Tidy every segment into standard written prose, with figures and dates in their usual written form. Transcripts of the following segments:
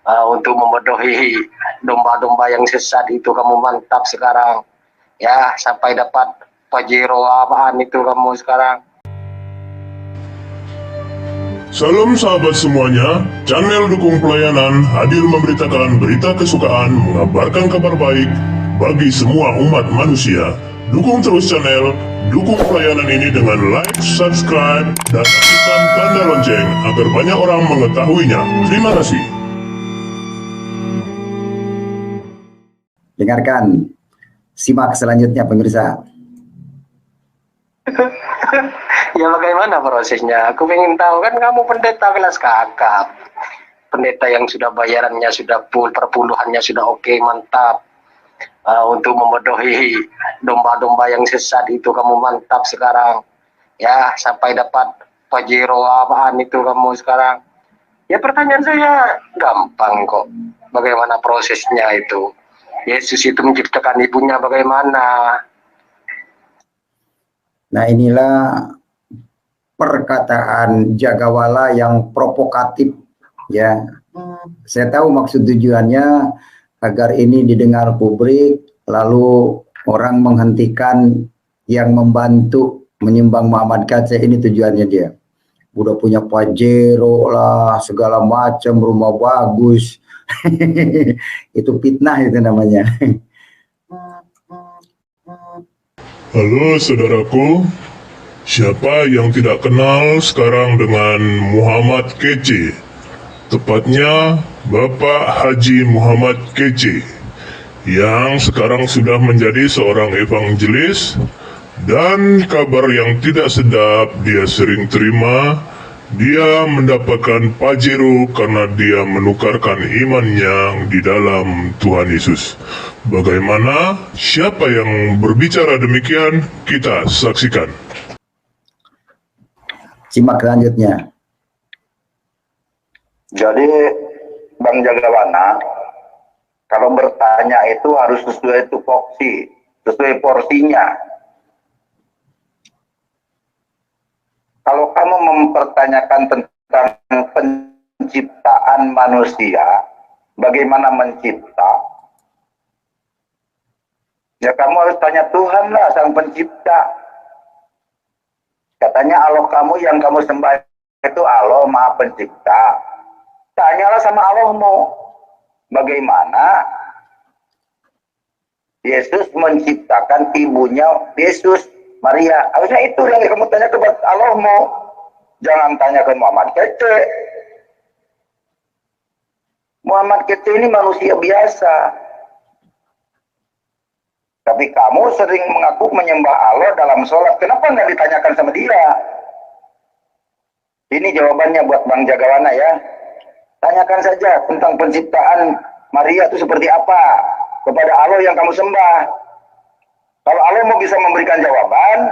untuk membodohi domba-domba yang sesat itu. Kamu mantap sekarang ya, sampai dapat Pajero apaan itu kamu sekarang. Salam sahabat semuanya, channel Dukung Pelayanan hadir memberitakan berita kesukaan, mengabarkan kabar baik bagi semua umat manusia. Dukung terus channel Dukung Pelayanan ini dengan like, subscribe, dan aktifkan tanda lonceng agar banyak orang mengetahuinya. Terima kasih. Dengarkan, simak selanjutnya pemirsa. Ya bagaimana prosesnya? Aku pengen tahu, kan kamu pendeta kelas kakap. Pendeta yang sudah bayarannya sudah full, perpuluhannya sudah oke, mantap. Untuk membodohi domba-domba yang sesat itu kamu mantap sekarang. Ya, sampai dapat Pajero apaan itu kamu sekarang. Ya pertanyaan saya gampang kok. Bagaimana prosesnya itu? Yesus itu menciptakan ibunya bagaimana? Nah, inilah perkataan Jagawala yang provokatif ya. Saya tahu maksud tujuannya agar ini didengar publik, lalu orang menghentikan yang membantu menyumbang Muhammad Kc. Ini tujuannya dia. Udah punya Pajero lah, segala macam, rumah bagus. Itu fitnah itu namanya. Halo saudaraku, siapa yang tidak kenal sekarang dengan Muhammad Kc? Tepatnya Bapak Haji Muhammad Kc, yang sekarang sudah menjadi seorang evangelis, dan kabar yang tidak sedap dia sering terima. Dia mendapatkan Pajero karena dia menukarkan imannya di dalam Tuhan Yesus. Bagaimana? Siapa yang berbicara demikian? Kita saksikan. Simak selanjutnya. Jadi Bang Jagawana, kalau bertanya itu harus sesuai tupoksi, sesuai porsinya. Kalau kamu mempertanyakan tentang penciptaan manusia, bagaimana mencipta, ya kamu harus tanya Tuhan lah, sang pencipta. Katanya Allah kamu yang kamu sembah itu Allah Maha Pencipta. Tanyalah sama Allahmu, bagaimana Yesus menciptakan ibunya Yesus, Maria. Harusnya itu yang kamu tanya kepada Allahmu. Jangan tanya ke Muhammad Kc. Muhammad Kc ini manusia biasa. Tapi kamu sering mengaku menyembah Allah dalam sholat. Kenapa nggak ditanyakan sama dia? Ini jawabannya buat Bang Jagawana ya. Tanyakan saja tentang penciptaan Maria itu seperti apa kepada Allah yang kamu sembah. Kalau Allah mau bisa memberikan jawaban,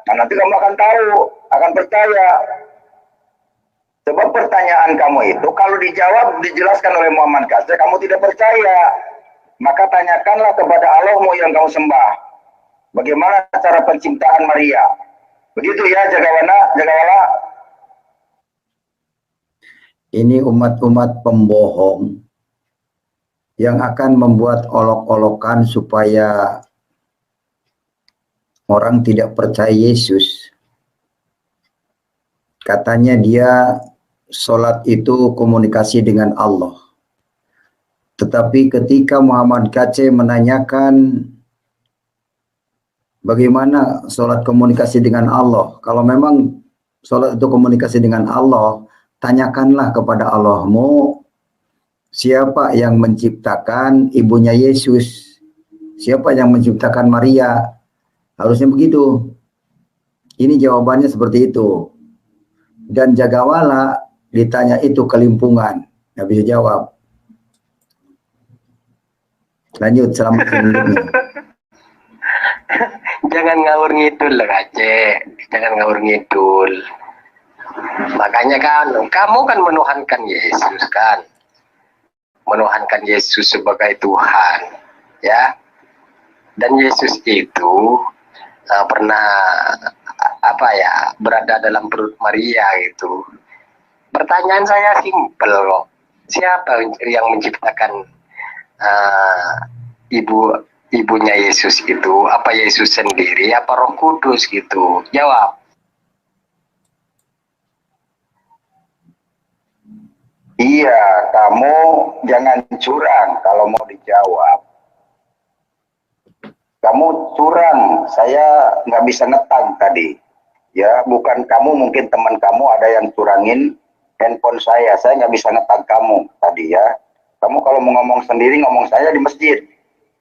nah nanti kamu akan tahu, akan percaya. Sebab pertanyaan kamu itu kalau dijawab, dijelaskan oleh Muhammad Kc, kamu tidak percaya. Maka tanyakanlah kepada Allahmu yang kamu sembah. Bagaimana cara penciptaan Maria? Begitu ya Jagawala. Ini umat-umat pembohong yang akan membuat olok-olokan supaya orang tidak percaya Yesus. Katanya dia sholat itu komunikasi dengan Allah. Tetapi ketika Muhammad Kc menanyakan bagaimana sholat komunikasi dengan Allah, kalau memang sholat itu komunikasi dengan Allah, tanyakanlah kepada Allahmu, siapa yang menciptakan ibunya Yesus? Siapa yang menciptakan Maria? Harusnya begitu. Ini jawabannya seperti itu. Dan Jagawala ditanya itu kelimpungan, nggak bisa jawab. Lanjut, selamat selanjutnya. Jangan ngawur ngidul lah Kc. Jangan ngawur ngidul. Makanya kan kamu kan menuhankan Yesus kan. Menuhankan Yesus sebagai Tuhan, ya. Dan Yesus itu pernah berada dalam perut Maria gitu. Pertanyaan saya simpel kok. Siapa yang menciptakan ibunya Yesus itu? Apa Yesus sendiri? Apa Roh Kudus gitu? Jawab. Iya, kamu jangan curang kalau mau dijawab. Kamu curang, saya nggak bisa ngetang tadi. Ya, bukan kamu, mungkin teman kamu ada yang curangin handphone saya nggak bisa ngetag kamu tadi ya. Kamu kalau mau ngomong sendiri, ngomong saya di masjid,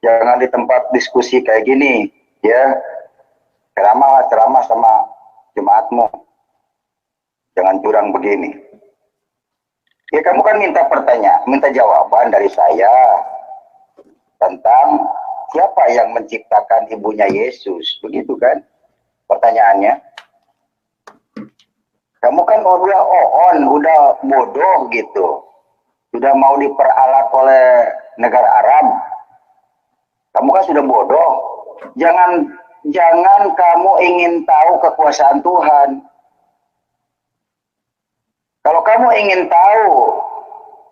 jangan di tempat diskusi kayak gini ya. Ceramah sama jemaatmu, jangan curang begini ya. Kamu kan minta jawaban dari saya tentang siapa yang menciptakan ibunya Yesus, begitu kan pertanyaannya. Kamu kan udah bodoh gitu. Sudah mau diperalat oleh negara Arab. Kamu kan sudah bodoh. Jangan kamu ingin tahu kekuasaan Tuhan. Kalau kamu ingin tahu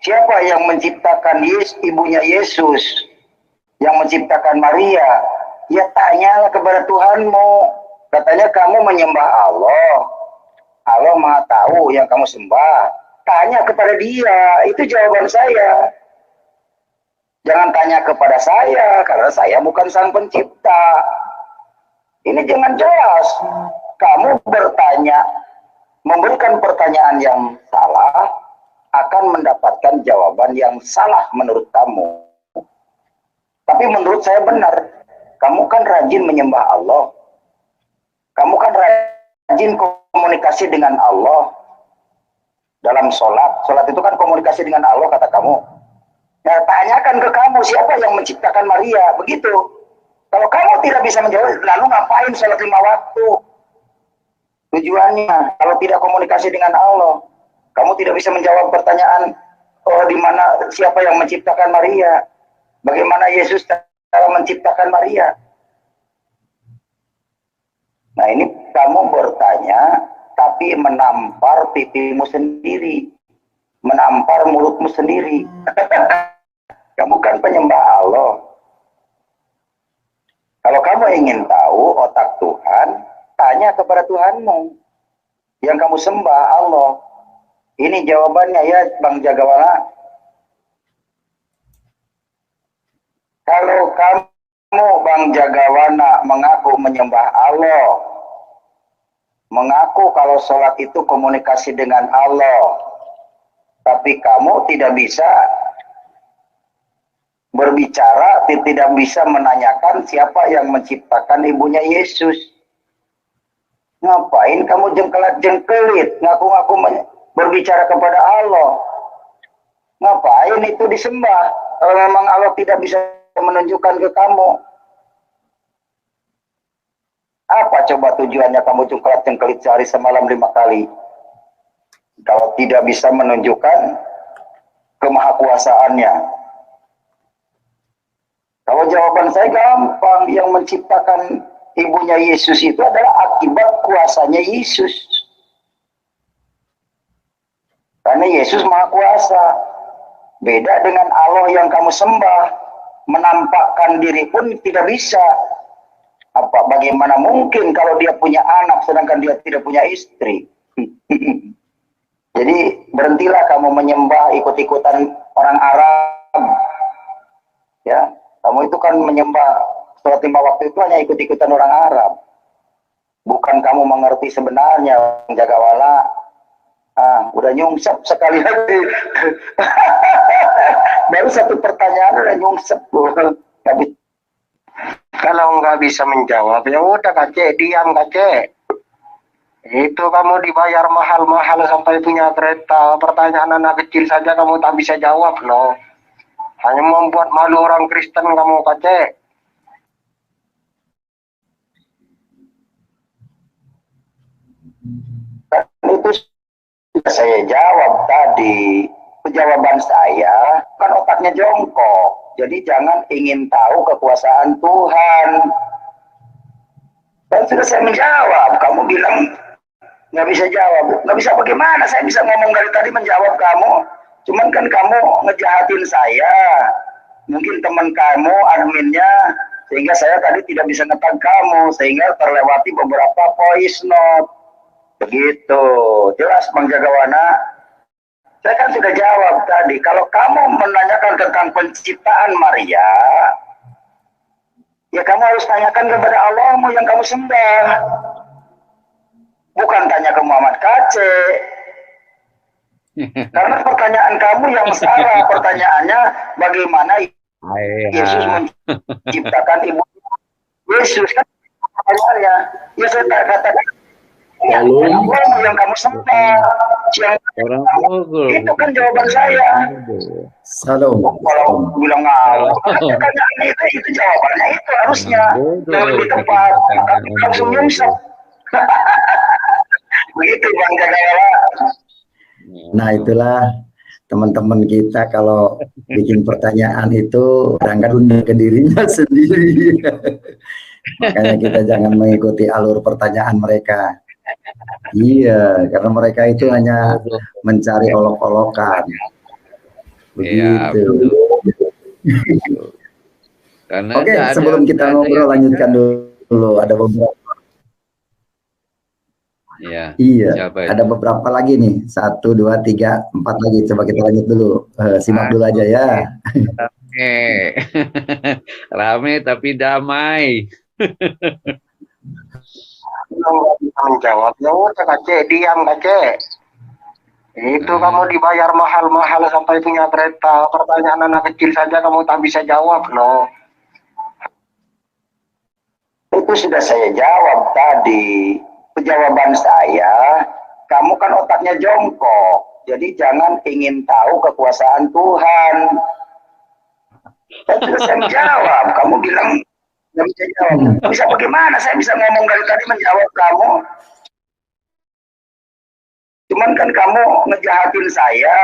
siapa yang menciptakan ibunya Yesus, yang menciptakan Maria, ya tanyalah kepada Tuhanmu. Katanya kamu menyembah Allah. Allah Maha tahu yang kamu sembah. Tanya kepada dia, itu jawaban saya. Jangan tanya kepada saya, karena saya bukan sang pencipta. Ini jangan jelas. Kamu bertanya, memberikan pertanyaan yang salah, akan mendapatkan jawaban yang salah menurut kamu. Tapi menurut saya benar. Kamu kan rajin menyembah Allah. Kamu kan rajin komunikasi dengan Allah dalam sholat. Sholat itu kan komunikasi dengan Allah, kata kamu. Nah, tanyakan ke kamu, siapa yang menciptakan Maria? Begitu. Kalau kamu tidak bisa menjawab, lalu ngapain sholat 5 waktu? Tujuannya, kalau tidak komunikasi dengan Allah, kamu tidak bisa menjawab pertanyaan, di mana siapa yang menciptakan Maria? Bagaimana Yesus cara menciptakan Maria? Nah, ini kamu bertanya, tapi menampar pipimu sendiri, menampar mulutmu sendiri. Kamu kan penyembah Allah. Kalau kamu ingin tahu otak Tuhan, tanya kepada Tuhanmu. Yang kamu sembah Allah. Ini jawabannya ya, Bang Jagawala. Kalau kamu, Bang Jagawana, mengaku menyembah Allah, mengaku kalau sholat itu komunikasi dengan Allah, tapi kamu tidak bisa berbicara, tidak bisa menanyakan siapa yang menciptakan ibunya Yesus. Ngapain kamu jengkelit, ngaku-ngaku berbicara kepada Allah? Ngapain itu disembah? Kalau memang Allah tidak bisa menunjukkan ke kamu, apa coba tujuannya kamu jengkelit sehari semalam 5 kali? Kalau tidak bisa menunjukkan kemahakuasaannya. Kalau jawaban saya gampang, yang menciptakan ibunya Yesus itu adalah akibat kuasanya Yesus. Karena Yesus Maha Kuasa. Beda dengan Allah yang kamu sembah, menampakkan diri pun tidak bisa. Bagaimana mungkin kalau dia punya anak sedangkan dia tidak punya istri? Jadi berhentilah kamu menyembah ikut-ikutan orang Arab. Ya, kamu itu kan menyembah sholat 5 waktu itu hanya ikut-ikutan orang Arab. Bukan kamu mengerti sebenarnya, Jagawala. Udah nyungsep sekali lagi. Baru satu pertanyaan udah nyungsep. Kalau nggak bisa menjawab, ya udah Kacek, diam Kacek. Itu kamu dibayar mahal-mahal sampai punya kereta. Pertanyaan anak kecil saja kamu tak bisa jawab loh. Hanya membuat malu orang Kristen kamu Kacek. Itu sudah saya jawab tadi. Jawaban saya kan otaknya jongkok. Jadi jangan ingin tahu kekuasaan Tuhan. Dan sudah saya menjawab. Kamu bilang nggak bisa jawab. Nggak bisa bagaimana? Saya bisa ngomong dari tadi menjawab kamu. Cuman kan kamu ngejahatin saya, mungkin teman kamu adminnya, sehingga saya tadi tidak bisa ngetag kamu, sehingga terlewati beberapa voice note. Begitu, jelas Bang Jagawana. Saya kan sudah jawab tadi, kalau kamu menanyakan tentang penciptaan Maria, ya kamu harus tanyakan kepada Allahmu yang kamu sembah. Bukan tanya ke Muhammad Kace. Karena pertanyaan kamu yang salah. Pertanyaannya bagaimana Yesus menciptakan ibu Yesus, kan pertanyaannya. Ya saya katakan, ya Allahmu yang kamu sembah. Orang Bogor. Itu kan jawaban saya. Salam. Kalau bilang ngawur, pertanyaannya itu jawabannya itu harusnya yang lebih tepat. Tapi langsung nyungsep. Begitu Bang Jagawa. Nah, itulah teman-teman kita kalau bikin pertanyaan itu berangkat ke dirinya sendiri. Makanya kita jangan mengikuti alur pertanyaan mereka. Iya, karena mereka itu hanya mencari olok-olokan. Begitu. Karena Oke, sebelum kita ngobrol lanjutkan dulu. Ada beberapa. Ya, Iya, ada beberapa lagi nih. 1, 2, 3, 4 lagi. Coba kita lanjut dulu. Simak dulu aja ya. Oke. Rame tapi damai. Nggak bisa menjawab, ya udah Kak, diam Kak. Itu kamu dibayar mahal-mahal sampai punya kereta. Pertanyaan anak kecil saja kamu tak bisa jawab loh. Itu sudah saya jawab tadi. Jawaban saya, kamu kan otaknya jongkok. Jadi jangan ingin tahu kekuasaan Tuhan. Saya sudah saya jawab. Kamu bilang nggak bisa jawab. Bisa bagaimana? Saya bisa ngomong dari tadi menjawab kamu. Cuman kan kamu ngejahatin saya.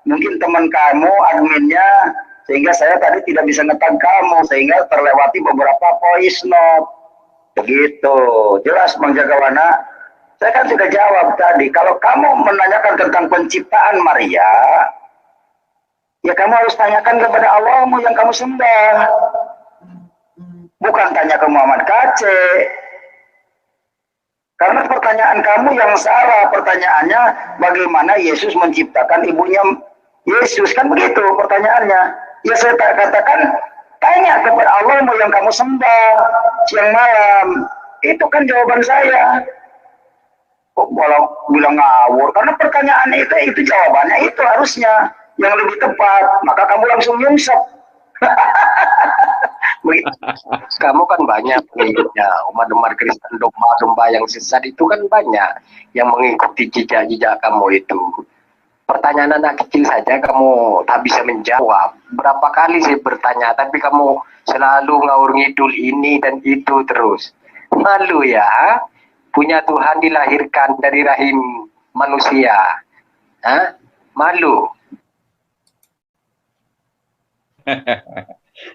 Mungkin teman kamu adminnya, sehingga saya tadi tidak bisa ngetag kamu, sehingga terlewati beberapa voice note. Begitu, jelas Bang Jagawana. Saya kan sudah jawab tadi, kalau kamu menanyakan tentang penciptaan Maria, ya kamu harus tanyakan kepada Allahmu yang kamu sembah. Bukan tanya ke Muhammad Kace. Karena pertanyaan kamu yang salah. Pertanyaannya bagaimana Yesus menciptakan ibunya Yesus, kan begitu pertanyaannya. Ya saya katakan, tanya kepada Allahmu yang kamu sembah siang malam. Itu kan jawaban saya. Kok bilang ngawur? Karena pertanyaan itu jawabannya itu harusnya yang lebih tepat. Maka kamu langsung nyungsep. Kamu kan banyak pengikutnya, umat-umat Kristen, domba-domba yang sesat itu kan banyak yang mengikuti jejak-jejak kamu itu. Pertanyaan anak kecil saja kamu tak bisa menjawab. Berapa kali saya bertanya, tapi kamu selalu ngawur ngidul ini dan itu terus. Malu ya, punya Tuhan dilahirkan dari rahim manusia. Hah? Malu.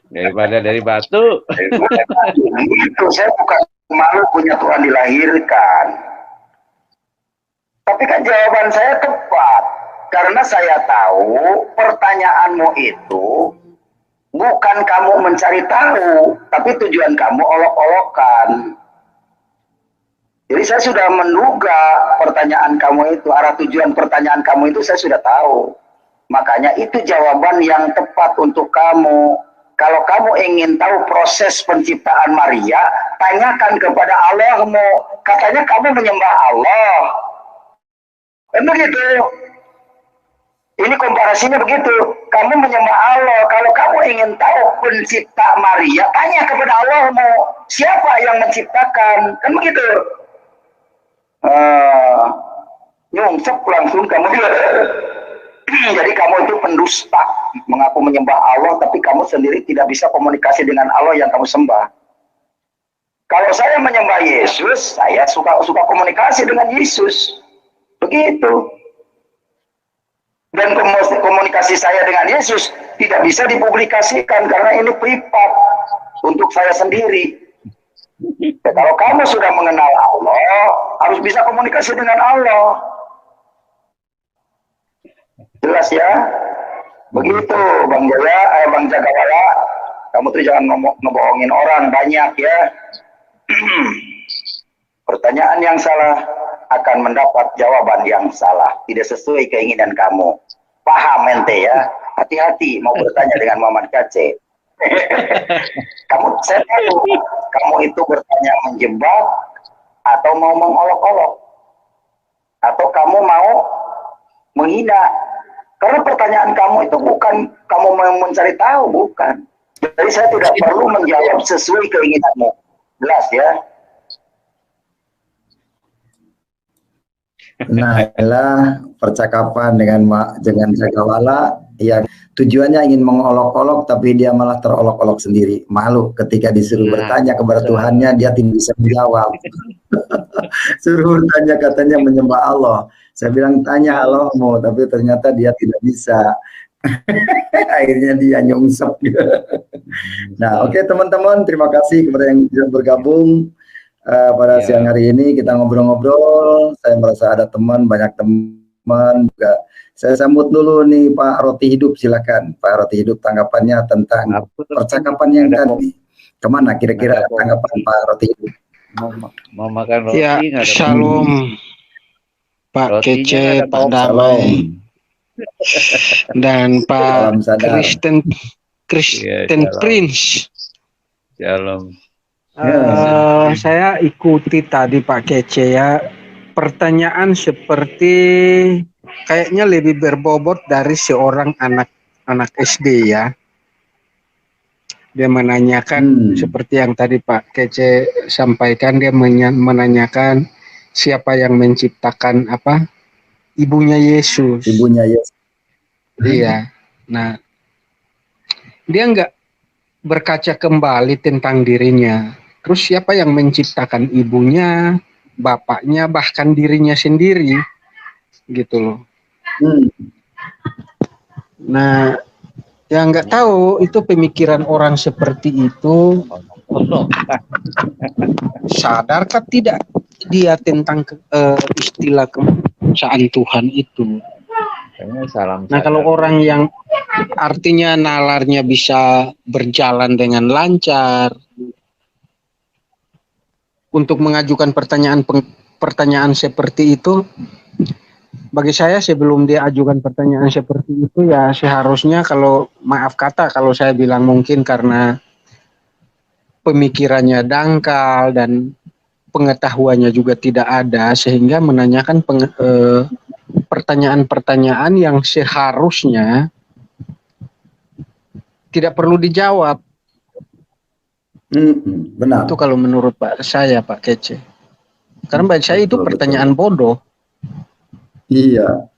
Daripada dari batu. Itu saya bukan malu punya Tuhan dilahirkan. Tapi kan jawaban saya tepat. Karena saya tahu pertanyaanmu itu bukan kamu mencari tahu, tapi tujuan kamu olok-olokan. Jadi saya sudah menduga pertanyaan kamu itu, arah tujuan pertanyaan kamu itu saya sudah tahu. Makanya itu jawaban yang tepat untuk kamu. Kalau kamu ingin tahu proses penciptaan Maria, tanyakan kepada Allahmu. Katanya kamu menyembah Allah. Kan begitu. Ini komparasinya begitu. Kamu menyembah Allah. Kalau kamu ingin tahu pencipta Maria, tanya kepada Allahmu. Siapa yang menciptakan? Kan begitu. Nyungsep langsung kamu. Jadi kamu itu pendusta. Mengaku menyembah Allah, tapi kamu sendiri tidak bisa komunikasi dengan Allah yang kamu sembah. Kalau saya menyembah Yesus, saya suka komunikasi dengan Yesus. Begitu. Dan komunikasi saya dengan Yesus tidak bisa dipublikasikan karena ini privat untuk saya sendiri. Ya, kalau kamu sudah mengenal Allah, harus bisa komunikasi dengan Allah. Jelas ya? Begitu Bang Jaya, Bang Jagawala. Kamu tuh jangan ngebohongin orang banyak ya. Pertanyaan yang salah akan mendapat jawaban yang salah. Tidak sesuai keinginan kamu. Paham ente ya? Hati-hati mau bertanya dengan Muhammad Kace. Saya tahu kamu itu bertanya menjebak atau mau mengolok-olok. Atau kamu mau menghina. Karena pertanyaan kamu itu bukan kamu mau mencari tahu, bukan. Jadi saya tidak perlu menjawab sesuai keinginanmu. Jelas ya? Nah, inilah percakapan dengan Jagawala yang tujuannya ingin mengolok-olok, tapi dia malah terolok-olok sendiri. Malu ketika disuruh bertanya kepada Tuhannya, dia tidak bisa menjawab. Suruh bertanya katanya menyembah Allah. Saya bilang tanya Allahmu, tapi ternyata dia tidak bisa. Akhirnya dia nyungsep. Nah, oke teman-teman, terima kasih kepada yang sudah bergabung pada siang hari ini. Kita ngobrol-ngobrol. Saya merasa ada teman, banyak teman juga. Saya sambut dulu nih Pak Roti Hidup, silakan Pak Roti Hidup tanggapannya tentang percakapan yang tadi. Kemana kira-kira tanggapan Pak Roti Hidup? Mau makan roti Ya, nggak ada shalom Pak Rotinya Kece, ada Pak Pak. Damai, dan Pak Salam sadar. Kristen Iya, shalom. Prince. Shalom. Saya ikuti tadi Pak Kece ya. Pertanyaan seperti kayaknya lebih berbobot dari seorang anak SD ya. Dia menanyakan seperti yang tadi Pak Kece sampaikan, dia menanyakan siapa yang menciptakan ibunya Yesus. Ibunya Yesus. Iya. Nah, dia nggak berkaca kembali tentang dirinya. Terus siapa yang menciptakan ibunya, bapaknya, bahkan dirinya sendiri, gitu loh. Nah, yang nggak tahu itu pemikiran orang seperti itu sadarkah tidak dia tentang istilah kemanusiaan Tuhan itu. Nah, kalau orang yang artinya nalarnya bisa berjalan dengan lancar untuk mengajukan pertanyaan seperti itu, bagi saya sebelum dia ajukan pertanyaan seperti itu ya seharusnya, kalau maaf kata kalau saya bilang mungkin karena pemikirannya dangkal dan pengetahuannya juga tidak ada, sehingga menanyakan pertanyaan-pertanyaan yang seharusnya tidak perlu dijawab. Benar. Itu kalau menurut saya Pak Kece. Karena bagi saya itu pertanyaan bodoh. Iya.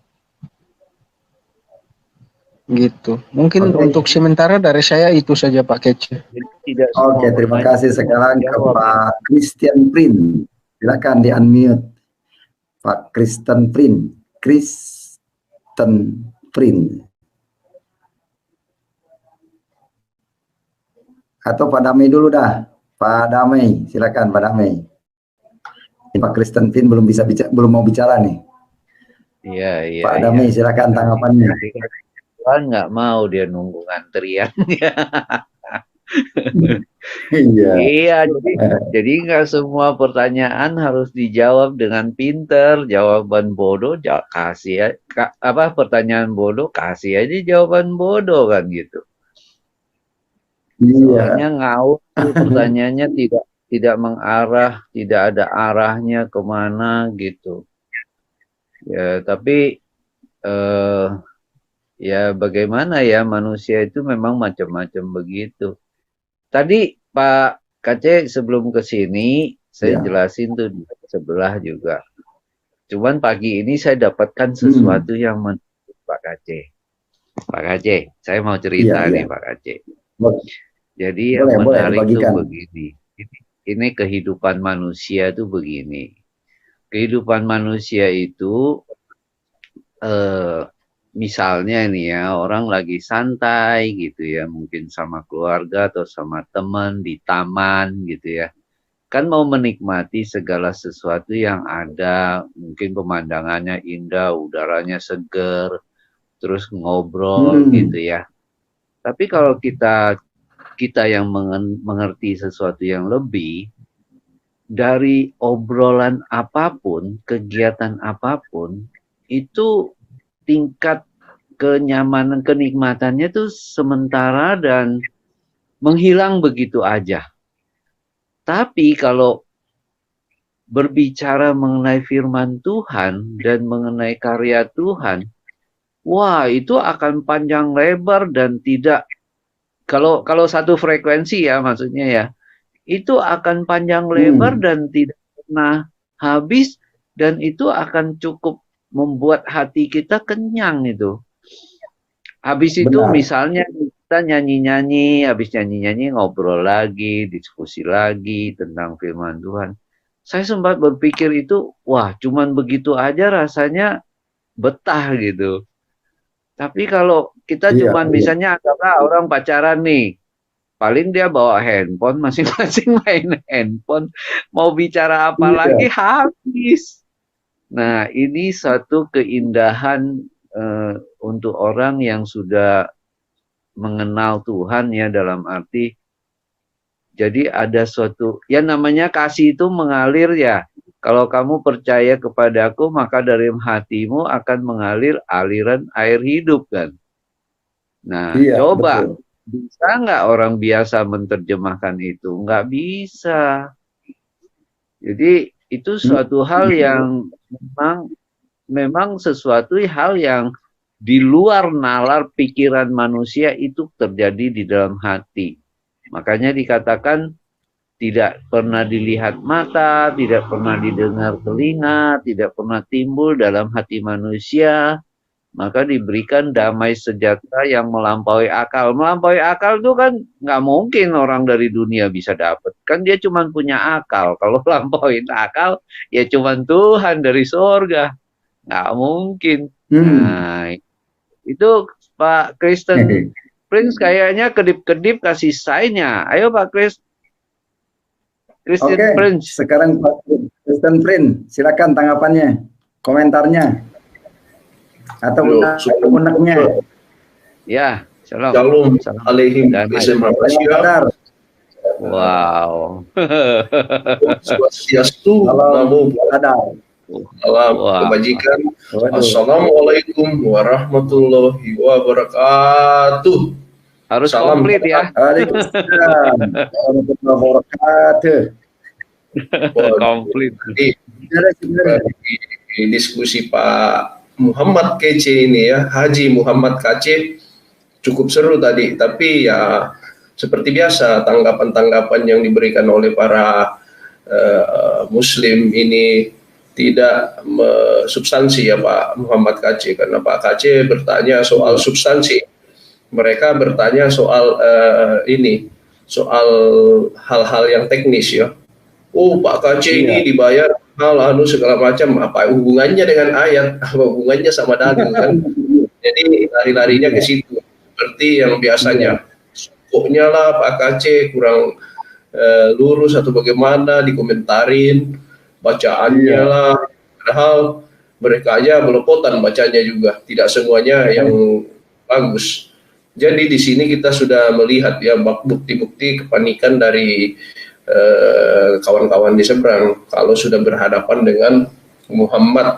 Gitu. Mungkin untuk sementara dari saya itu saja Pak Kece. Oke, terima kasih sekarang ke Pak Christian Prin. Silakan di unmute. Pak Kristen Prin. Atau Pak Damai dulu dah. Pak Damai, silakan Pak Damai. Pak Kristen Prin belum mau bicara nih. Iya. Pak Damai, silakan tanggapannya. Tuhan nggak mau dia nunggu antrian. Iya, jadi nggak semua pertanyaan harus dijawab dengan pinter. Jawaban bodoh kasih pertanyaan bodoh kasih aja jawaban bodoh kan gitu. Soalnya ngawur, pertanyaannya tidak mengarah, tidak ada arahnya kemana gitu. Ya, tapi ya bagaimana ya, manusia itu memang macam-macam begitu. Tadi Pak Kace sebelum ke sini saya jelasin tuh di sebelah juga. Cuman pagi ini saya dapatkan sesuatu yang menarik Pak Kace. Pak Kace, saya mau cerita nih Pak Kace. Jadi yang menarik tuh begini. Ini kehidupan manusia tuh begini. Kehidupan manusia itu misalnya nih ya, orang lagi santai gitu ya, mungkin sama keluarga atau sama teman di taman gitu ya. Kan mau menikmati segala sesuatu yang ada, mungkin pemandangannya indah, udaranya seger, terus ngobrol Hmm. gitu ya. Tapi kalau kita yang mengerti sesuatu yang lebih, dari obrolan apapun, kegiatan apapun, itu tingkat kenyamanan, kenikmatannya tuh sementara dan menghilang begitu aja. Tapi kalau berbicara mengenai firman Tuhan dan mengenai karya Tuhan, wah itu akan panjang lebar dan tidak, kalau satu frekuensi ya maksudnya ya, itu akan panjang lebar dan tidak pernah habis, dan itu akan cukup membuat hati kita kenyang itu. Habis itu Benar. misalnya kita nyanyi-nyanyi, habis nyanyi-nyanyi ngobrol lagi, diskusi lagi tentang firman Tuhan. Saya sempat berpikir itu, wah cuman begitu aja rasanya betah gitu. Tapi kalau kita Iya, cuman iya. misalnya anggaplah orang pacaran nih, paling dia bawa handphone, masing-masing main handphone, mau bicara apa Iya. lagi habis. Nah ini satu keindahan untuk orang yang sudah mengenal Tuhan ya, dalam arti jadi ada suatu, ya namanya kasih itu mengalir ya. Kalau kamu percaya kepadaku, maka dari hatimu akan mengalir aliran air hidup kan. Nah, Iya, coba betul. bisa nggak orang biasa menerjemahkan itu? Nggak bisa. Jadi itu suatu hal yang memang sesuatu hal yang di luar nalar pikiran manusia, itu terjadi di dalam hati. Makanya dikatakan tidak pernah dilihat mata, tidak pernah didengar telinga, tidak pernah timbul dalam hati manusia, maka diberikan damai sejahtera yang melampaui akal. Melampaui akal itu kan nggak mungkin orang dari dunia bisa dapat. Kan dia cuma punya akal. Kalau melampaui akal, ya cuma Tuhan dari surga. Nggak mungkin. Nah, itu Pak Kristen Prince kayaknya kedip-kedip kasih sign-nya. Ayo Pak Kristen Oke, Prince. sekarang Pak Kristen Prince, silakan tanggapannya, komentarnya, atau uneknya. Ya, shalom. Shalom alaihim Sadar. Wow. Swastiastu, namo Sadar. salam kebajikan. Assalamualaikum warahmatullahi wabarakatuh. Harus Salam komplit ya. Waalaikumsalam warahmatullahi wabarakatuh. Komplit. Di diskusi Pak Muhammad Kece ini ya, Haji Muhammad Kece, cukup seru tadi. Tapi ya seperti biasa tanggapan-tanggapan yang diberikan oleh para Muslim ini tidak substansi ya Pak Muhammad Kece, karena Pak Kece bertanya soal substansi, mereka bertanya soal soal hal-hal yang teknis ya. Oh Pak Kece ini dibayar hal segala macam, apa hubungannya dengan ayat, apa hubungannya sama dalil kan? Jadi lari-larinya ke situ, seperti yang biasanya. Pokoknya lah Pak Kece kurang lurus atau bagaimana dikomentarin bacaannya lah, padahal mereka aja belepotan bacanya juga, tidak semuanya yang bagus. Jadi di sini kita sudah melihat ya bukti-bukti kepanikan dari kawan-kawan di seberang kalau sudah berhadapan dengan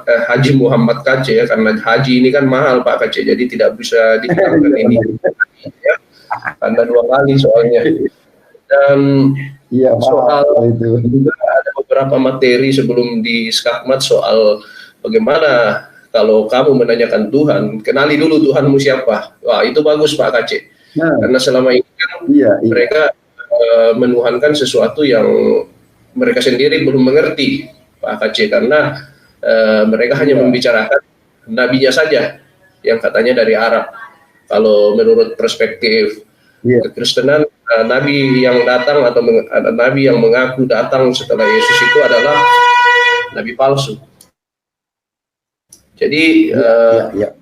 Haji Muhammad Kece ya, karena haji ini kan mahal Pak Kece, jadi tidak bisa diterangkan ini ya, karena 2 kali soalnya. Dan soal itu juga ada beberapa materi sebelum di skakmat soal bagaimana kalau kamu menanyakan Tuhan, kenali dulu Tuhanmu siapa. Wah itu bagus Pak Kece, karena selama ini kan mereka menuhankan sesuatu yang mereka sendiri belum mengerti Pak Kece, karena mereka hanya membicarakan nabinya saja yang katanya dari Arab. Kalau menurut perspektif kekristenan, nabi yang datang atau nabi yang mengaku datang setelah Yesus itu adalah nabi palsu. Jadi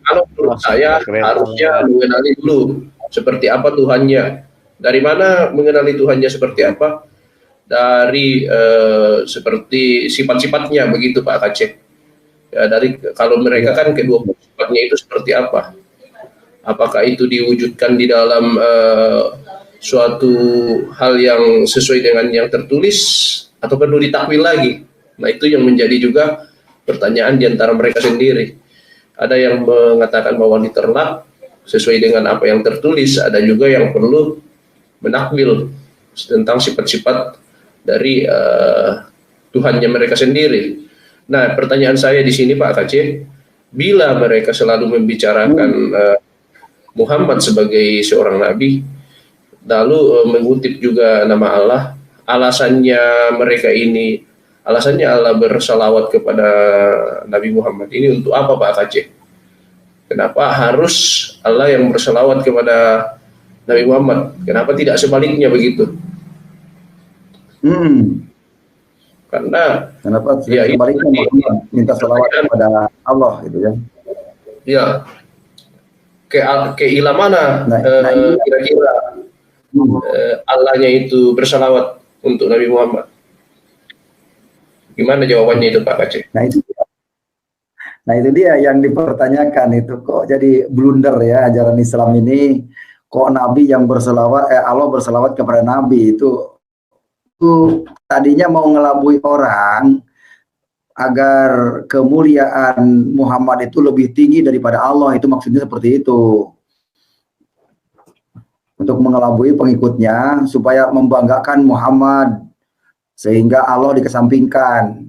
kalau menurut saya harusnya mengenali dulu seperti apa Tuhannya. Dari mana mengenali Tuhannya seperti apa? Dari seperti sifat-sifatnya begitu Pak Kece. Ya, dari kalau mereka kan kedua sifatnya itu seperti apa? apakah itu diwujudkan di dalam suatu hal yang sesuai dengan yang tertulis atau perlu ditakwil lagi. Nah, itu yang menjadi juga pertanyaan di antara mereka sendiri. Ada yang mengatakan bahwa diternak sesuai dengan apa yang tertulis, ada juga yang perlu menakwil tentang sifat-sifat dari Tuhannya mereka sendiri. Nah, pertanyaan saya di sini Pak Kaceh, bila mereka selalu membicarakan Muhammad sebagai seorang nabi, lalu mengutip juga nama Allah, alasannya mereka ini, alasannya Allah bersalawat kepada Nabi Muhammad ini untuk apa Pak Kaceh? Kenapa harus Allah yang bersalawat kepada Nabi Muhammad? Kenapa tidak sebaliknya begitu? Karena Kenapa ya, sebaliknya Muhammad minta salawat kepada Allah gitu ya? Ya, ke ilah mana kira-kira Allahnya itu bersalawat untuk Nabi Muhammad? Gimana jawabannya itu Pak Kaceh? Nah itu dia yang dipertanyakan, itu kok jadi blunder ya ajaran Islam ini, kok Nabi yang berselawat, Allah berselawat kepada Nabi itu tadinya mau ngelabui orang agar kemuliaan Muhammad itu lebih tinggi daripada Allah, itu maksudnya seperti itu. Untuk mengelabui pengikutnya supaya membanggakan Muhammad sehingga Allah dikesampingkan.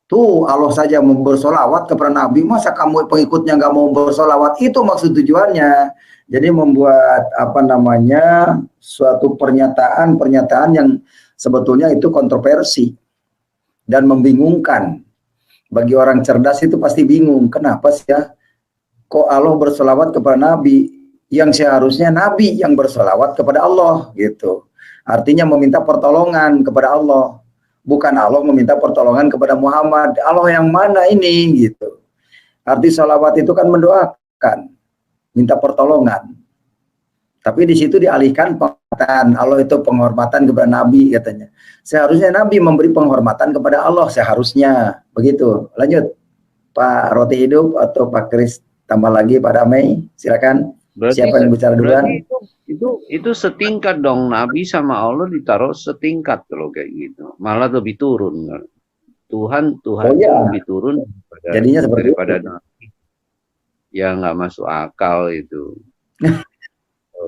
Tuh Allah saja bersolawat kepada Nabi, masa kamu pengikutnya nggak mau bersolawat? Itu maksud tujuannya. Jadi membuat suatu pernyataan yang sebetulnya itu kontroversi dan membingungkan. Bagi orang cerdas itu pasti bingung, kenapa sih ya kok Allah bersolawat kepada Nabi, yang seharusnya Nabi yang bersolawat kepada Allah gitu. Artinya meminta pertolongan kepada Allah, bukan Allah meminta pertolongan kepada Muhammad. Allah yang mana ini gitu. Arti salawat itu kan mendoakan, minta pertolongan. Tapi di situ dialihkan penghormatan. Allah itu penghormatan kepada Nabi katanya. Seharusnya Nabi memberi penghormatan kepada Allah, seharusnya begitu. Lanjut Pak Roti Hidup atau Pak Kris, tambah lagi Pak Damai, silakan. Berarti, siapa yang bicara duluan? Itu setingkat dong, Nabi sama Allah ditaruh setingkat kalau kayak gitu. Malah lebih turun. Tuhan lebih turun daripada Nabi. Ya nggak masuk akal itu.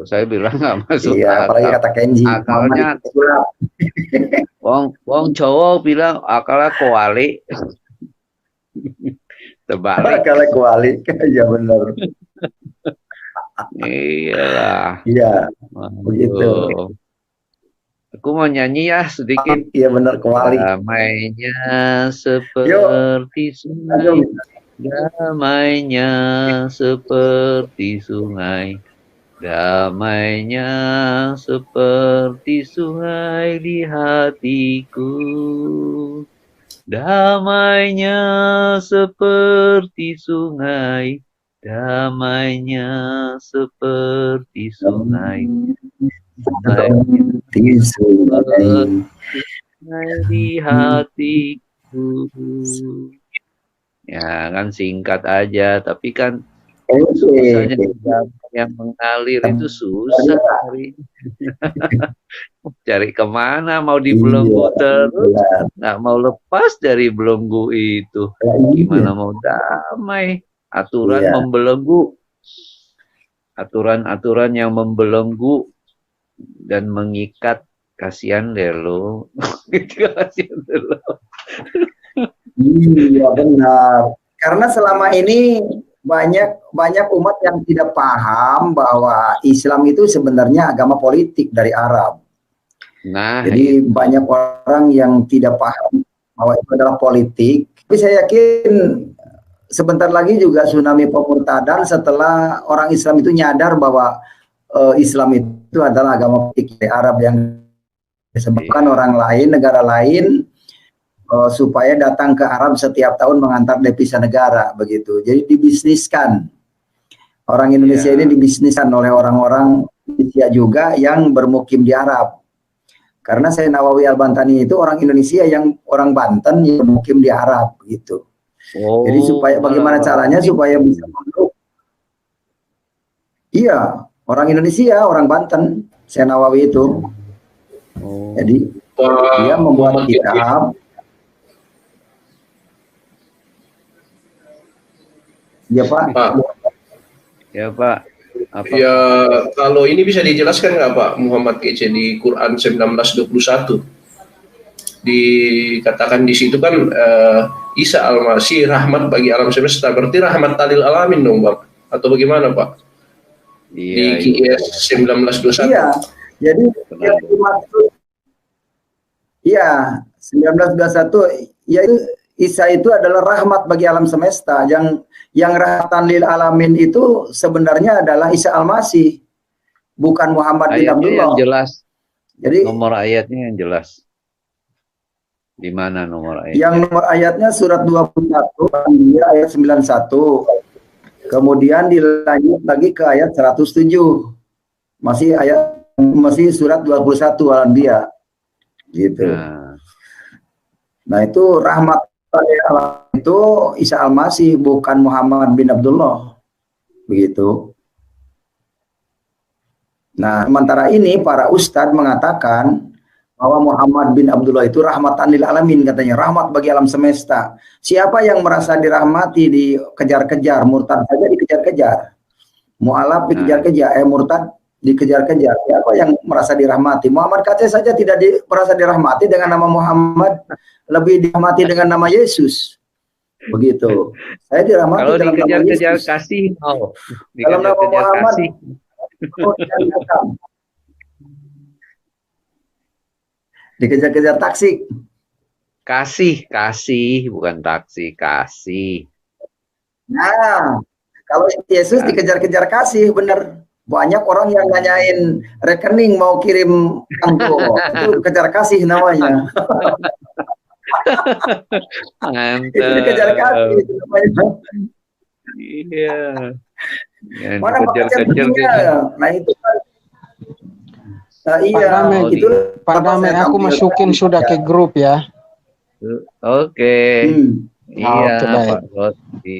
Saya bilang nggak masuk akal. Apalagi kata Kenji. Akalnya, wong Jawa bilang akalnya kuali. Terbalik. Akalnya kuali, ya benar. Iyalah. Iya, begitu. Aku mau nyanyi ya sedikit. Iya benar, kuali. Damainya seperti sungai. Damainya seperti sungai. Damainya seperti sungai di hatiku. Damainya seperti sungai. Damainya seperti sungai. Seperti sungai di hatiku. Ya kan singkat aja, tapi kan susahnya yang mengalir itu susah cari kemana, mau di belenggu terus, nggak mau lepas dari belenggu itu, gimana mau damai? Aturan membelenggu, aturan-aturan yang membelenggu dan mengikat, kasihan deh lo. Kasihan deh lo. Iya benar, karena selama ini banyak umat yang tidak paham bahwa Islam itu sebenarnya agama politik dari Arab. Nah, jadi banyak orang yang tidak paham bahwa itu adalah politik. Tapi saya yakin sebentar lagi juga tsunami pemurtadan setelah orang Islam itu nyadar bahwa Islam itu adalah agama politik dari Arab yang disebabkan orang lain, negara lain supaya datang ke Arab setiap tahun mengantar devisa negara begitu. Jadi dibisniskan. Orang Indonesia ini dibisniskan oleh orang-orang Indonesia juga yang bermukim di Arab. Karena Syekh Nawawi Al-Bantani itu orang Indonesia yang orang Banten yang bermukim di Arab gitu. Jadi supaya bagaimana caranya supaya bisa meluk. Iya, orang Indonesia, orang Banten, Syekh Nawawi itu. Oh. Jadi Pak dia membuat Muhammad Kece. kitab. Ya Pak. Pak, Ya Pak. Apa? ya kalau ini bisa dijelaskan nggak Pak Muhammad Kece di Quran 19:21? Dikatakan di situ kan Isa Al-Masih rahmat bagi alam semesta. Berarti rahmat lil alamin dong Bang? Atau bagaimana Pak? Iya, Di QIS 1921. Iya, jadi yang dimaksud, iya 1921, yaitu Isa itu adalah rahmat bagi alam semesta. Yang rahmatan lil alamin itu sebenarnya adalah Isa Al-Masih, bukan Muhammad bin ayatnya Abdullah. yang jelas. Jadi Nomor ayatnya yang jelas. Di mana nomor ayat? yang nomor ayatnya surat 21 Al-Anbiya ayat 91. Kemudian dilanjut lagi ke ayat 107. Masih surat 21 Al-Anbiya. Gitu. Nah, itu rahmat Allah itu Isa Al-Masih, bukan Muhammad bin Abdullah. Begitu. Nah, sementara ini para ustadz mengatakan bahwa Muhammad bin Abdullah itu rahmatan lil alamin, katanya, rahmat bagi alam semesta. Siapa yang merasa dirahmati dikejar-kejar, murtad saja dikejar-kejar. Mu'alaf dikejar-kejar, murtad dikejar-kejar. Siapa yang merasa dirahmati? Muhammad Kece saja tidak merasa dirahmati dengan nama Muhammad, lebih dirahmati dengan nama Yesus. Begitu. Saya dirahmati kalau dalam nama dikejar-kejar Yesus. kasih, no. Dalam nama Dikejar-kejar Muhammad, kasih. dikejar-kejar taksi. Kasih, bukan taksi, kasih. Nah, kalau Yesus dikejar-kejar kasih, bener. Banyak orang yang nanyain rekening mau kirim anggo, itu kejar kasih namanya. Mantap. Itu dikejar kasih itu namanya. Iya. Yang Mana dikejar-kejar makanya gitu. Nah itu kan. Nah, Pak iya, Damai, itu Pak Damai, aku masukin sudah ke grup ya. Oke. Iya, Oke, baik. Pak Roti.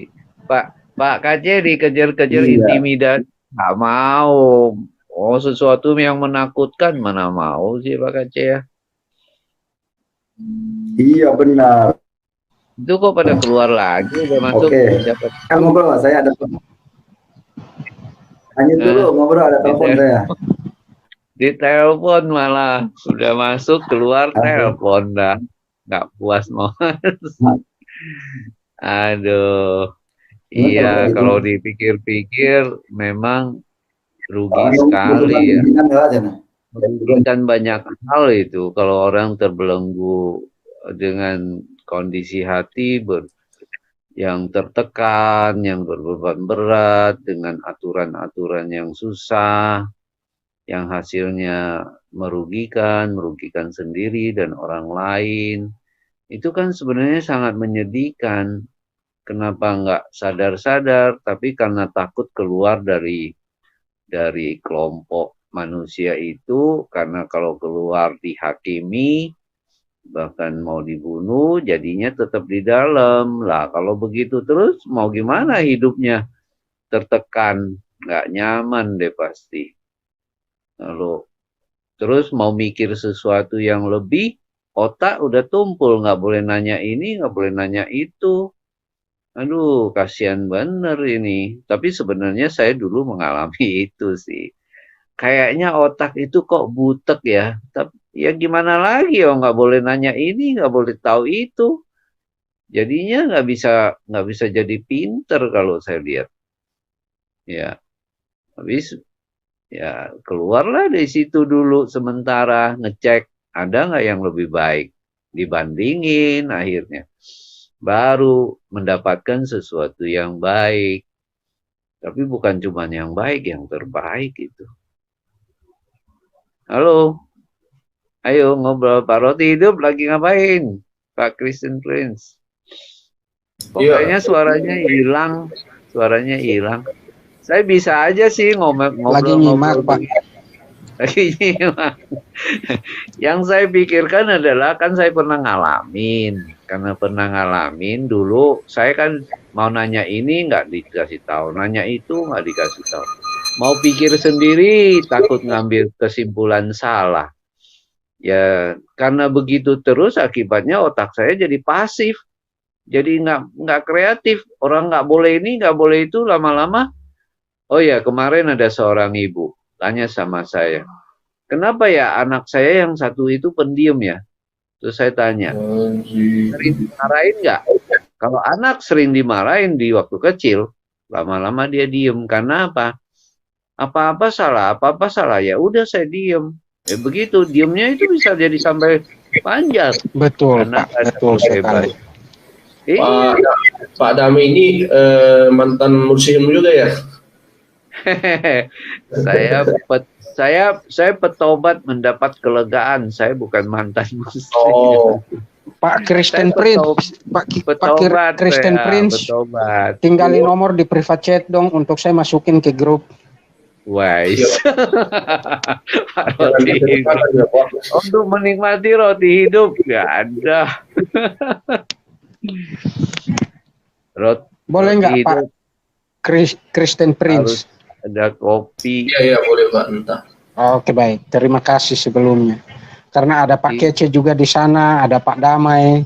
Pak KC dikejar-kejar Iya. intimidasi, nggak mau. Oh, sesuatu yang menakutkan mana mau sih Pak KC ya? Iya benar. Itu kok pada keluar lagi udah masuk. Oke. Siapa? Kan ngobrol, saya ada telepon. Lanjut dulu ngobrol, ada telepon saya. Di telepon malah sudah masuk keluar telepon dah, nggak puas mau. Aduh, iya kalau dipikir-pikir memang rugi sekali ya. Merugikan banyak hal itu kalau orang terbelenggu dengan kondisi hati yang tertekan, yang berbeban berat, dengan aturan-aturan yang susah, yang hasilnya merugikan sendiri dan orang lain. Itu kan sebenarnya sangat menyedihkan. Kenapa nggak sadar-sadar, tapi karena takut keluar dari kelompok manusia itu, karena kalau keluar dihakimi, bahkan mau dibunuh, jadinya tetap di dalam. Lah kalau begitu terus mau gimana hidupnya? Tertekan, nggak nyaman deh pasti. Lalu terus mau mikir sesuatu yang lebih, otak udah tumpul, nggak boleh nanya ini, nggak boleh nanya itu. Aduh, kasihan bener ini. Tapi sebenarnya saya dulu mengalami itu sih. Kayaknya otak itu kok butek ya. Tapi ya gimana lagi ya, nggak boleh nanya ini, nggak boleh tahu itu. Jadinya nggak bisa jadi pinter kalau saya lihat. Ya, habis ya keluarlah dari situ dulu sementara, ngecek ada nggak yang lebih baik, dibandingin akhirnya baru mendapatkan sesuatu yang baik, tapi bukan cuma yang baik, yang terbaik itu. Halo, ayo ngobrol. Pak Roti hidup lagi ngapain, Pak Christian Prince? Pokoknya suaranya hilang. Saya bisa aja sih ngobrol. Lagi nyimak, Pak. Lagi nyimak. Yang saya pikirkan adalah, kan saya pernah ngalamin. Karena pernah ngalamin dulu, saya kan mau nanya ini nggak dikasih tahu, nanya itu nggak dikasih tahu. mau pikir sendiri takut ngambil kesimpulan salah. Ya karena begitu terus akibatnya otak saya jadi pasif, jadi nggak kreatif. Orang nggak boleh ini, nggak boleh itu, lama-lama. Oh ya, kemarin ada seorang ibu tanya sama saya, kenapa ya anak saya yang satu itu pendiam ya? Terus saya tanya, sering dimarahin nggak? Kalau anak sering dimarahin di waktu kecil, lama-lama dia diem. Karena apa? Apa-apa salah, ya udah saya diem. Begitu, diemnya itu bisa jadi sampai panjang. Betul, Karena Pak. ada Betul sekali. Iya. Pak Dami ini mantan museum juga ya? saya petobat mendapat kelegaan. Saya bukan mantan muslim. Oh, Pak Kristen Saya Prince, Petobat Kristen saya, Prince, petobat. tinggalin nomor di private chat dong untuk saya masukin ke grup. Wise. jangan diceritakan ya, Pak. Untuk menikmati roti hidup nggak ada. Boleh roti nggak Pak hidup Kristen Prince? harus ada kopi. Iya, boleh Pak, entah. Oke, baik. Terima kasih sebelumnya. Karena ada Pak Kece juga di sana, ada Pak Damai.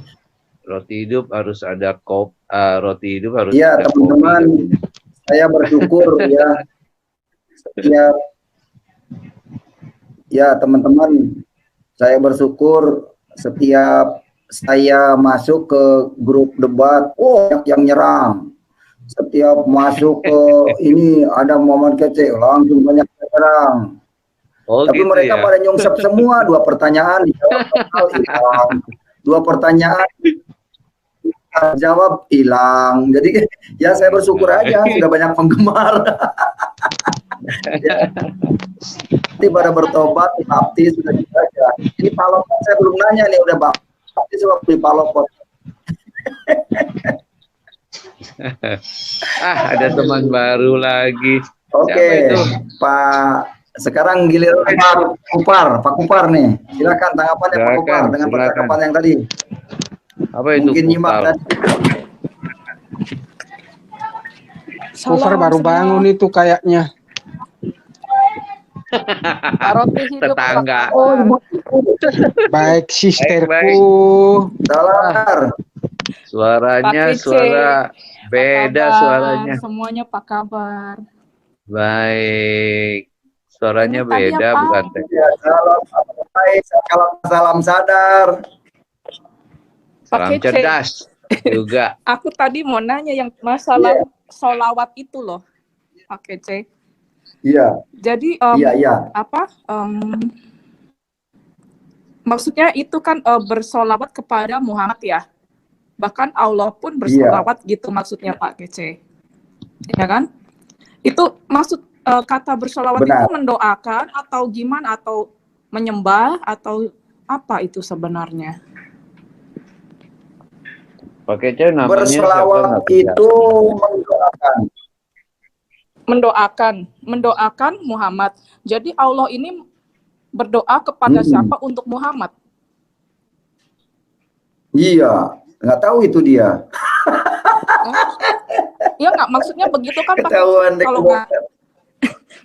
Roti hidup harus ada kopi. Roti hidup harus Ya, ada teman-teman, kopi. saya bersyukur ya. Ya, teman-teman, saya bersyukur setiap saya masuk ke grup debat, banyak yang nyerang. Setiap masuk ke ini ada momen kece, langsung banyak yang nyerang. Oh, Tapi gitu mereka ya? pada nyongsep semua, 2 pertanyaan dijawab hilang. 2 pertanyaan jawab hilang. Jadi ya saya bersyukur aja sudah banyak penggemar. Ya. Nanti pada bertobat, baptis sudah dibaca. Ini palopot saya belum nanya nih, udah baptis waktu di palopot. Ada teman baru lagi. Oke, Siapa itu? Pak. Sekarang giliran Pak Kupar nih. Silakan tanggapannya Pak Kupar dengan percakapan yang tadi. Apa itu? Mungkin nyimak tadi. Kupar baru bangun itu kayaknya. Roti hidup Tetangga. Baik, sisterku. Baik. Salam. Suaranya Pak Kece, suara beda kabar? suaranya. Semuanya apa kabar? Baik. Suaranya Ini tadi beda apa? bukan teh. Ya, salam sadar. Salam Kece. cerdas juga. Aku tadi mau nanya yang masalah solawat itu loh, Pak Kece. Iya. Jadi Iya. apa? Maksudnya itu kan bersolawat kepada Muhammad ya. Bahkan Allah pun bersolawat gitu maksudnya Pak Kece. Ya kan? Itu maksud kata bersolawat itu mendoakan atau gimana, atau menyembah atau apa itu sebenarnya? Pak Kece namanya bersolawat itu mendoakan Muhammad. Jadi Allah ini berdoa kepada siapa untuk Muhammad? Iya, nggak tahu itu dia. Ya nggak, maksudnya begitu kan Pak. Kalau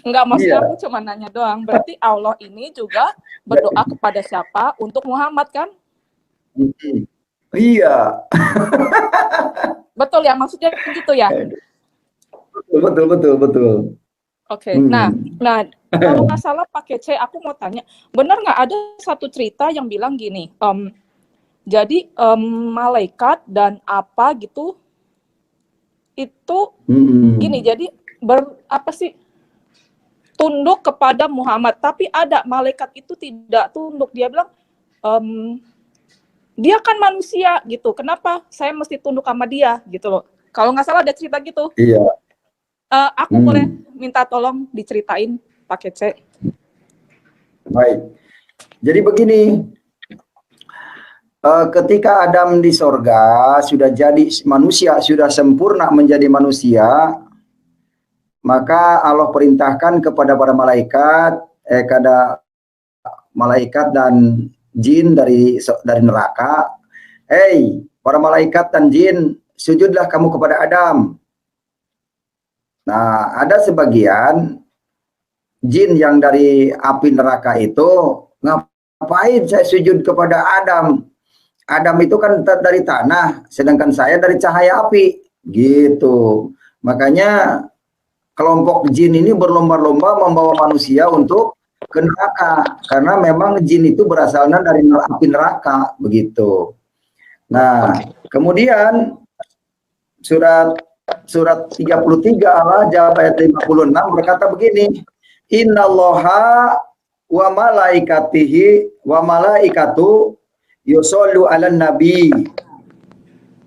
nggak maksudnya aku cuma nanya doang. Berarti Allah ini juga berdoa kepada siapa untuk Muhammad kan? Iya. Betul ya, maksudnya gitu ya? Betul. Oke. Nah, kalau nggak salah Pak Kece, aku mau tanya, benar nggak ada satu cerita yang bilang gini, jadi malaikat dan apa gitu itu gini, jadi tunduk kepada Muhammad, tapi ada malaikat itu tidak tunduk. Dia bilang dia kan manusia gitu, kenapa saya mesti tunduk sama dia gitu loh. Kalau nggak salah ada cerita gitu. Iya. Aku boleh minta tolong diceritain Pak Kece. Baik. Jadi begini, ketika Adam di sorga sudah jadi manusia, sudah sempurna menjadi manusia, maka Allah perintahkan kepada para malaikat, malaikat dan jin dari neraka, "Hei, para malaikat dan jin, sujudlah kamu kepada Adam." Nah, ada sebagian jin yang dari api neraka itu, ngapain saya sujud kepada Adam? Adam itu kan dari tanah, sedangkan saya dari cahaya api, gitu. Makanya kelompok jin ini berlomba-lomba membawa manusia untuk ke neraka, karena memang jin itu berasalnya dari api neraka, begitu. Nah, kemudian surat 33 Al-Ahzab ayat 56 berkata begini, innallaha wa malaikatihi wa malaikatu yusollu 'alan nabi.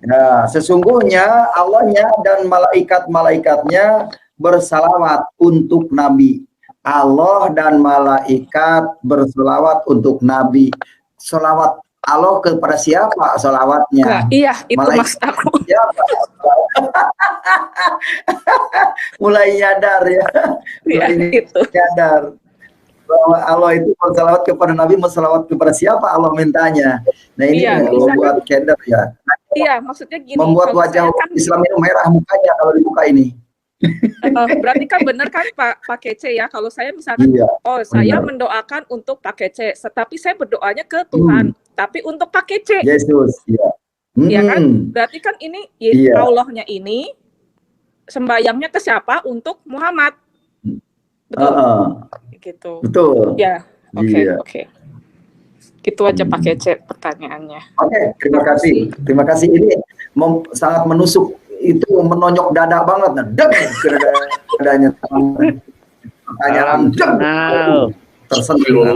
Nah, sesungguhnya Allahnya dan malaikat-malaikatnya bersalawat untuk nabi. Allah dan malaikat berselawat untuk nabi. Selawat Allah kepada siapa salawatnya? Nah, iya, itu maksud aku. Siapa? Mulai nyadar ya. Iya, itu. Nyadar bahwa Allah itu bersalawat kepada Nabi, bersalawat kepada siapa Allah mintanya. Nah ini Iya, membuat keder ya. Iya, maksudnya gini. Membuat kalau wajah saya kan, Islam itu merah mukanya kalau dibuka ini. berarti kan benar kan Pak Kece ya, kalau saya misalkan, Iya, oh saya benar. mendoakan untuk Pak Kece, tapi saya berdoanya ke Tuhan, tapi untuk Pak Kece. Yesus, ya. Ya kan? Berarti kan ini Iya. Allahnya ini sembayangnya ke siapa? Untuk Muhammad. Betul. Gitu. Betul. Ya. Oke, Iya. oke. Itu aja Pak Kece pertanyaannya. Oke, terima kasih. Terima kasih. Ini sangat menusuk, itu menonyok dada banget. Nah, deg ke dadanya. Pertanyaan Kenal. tersentuh.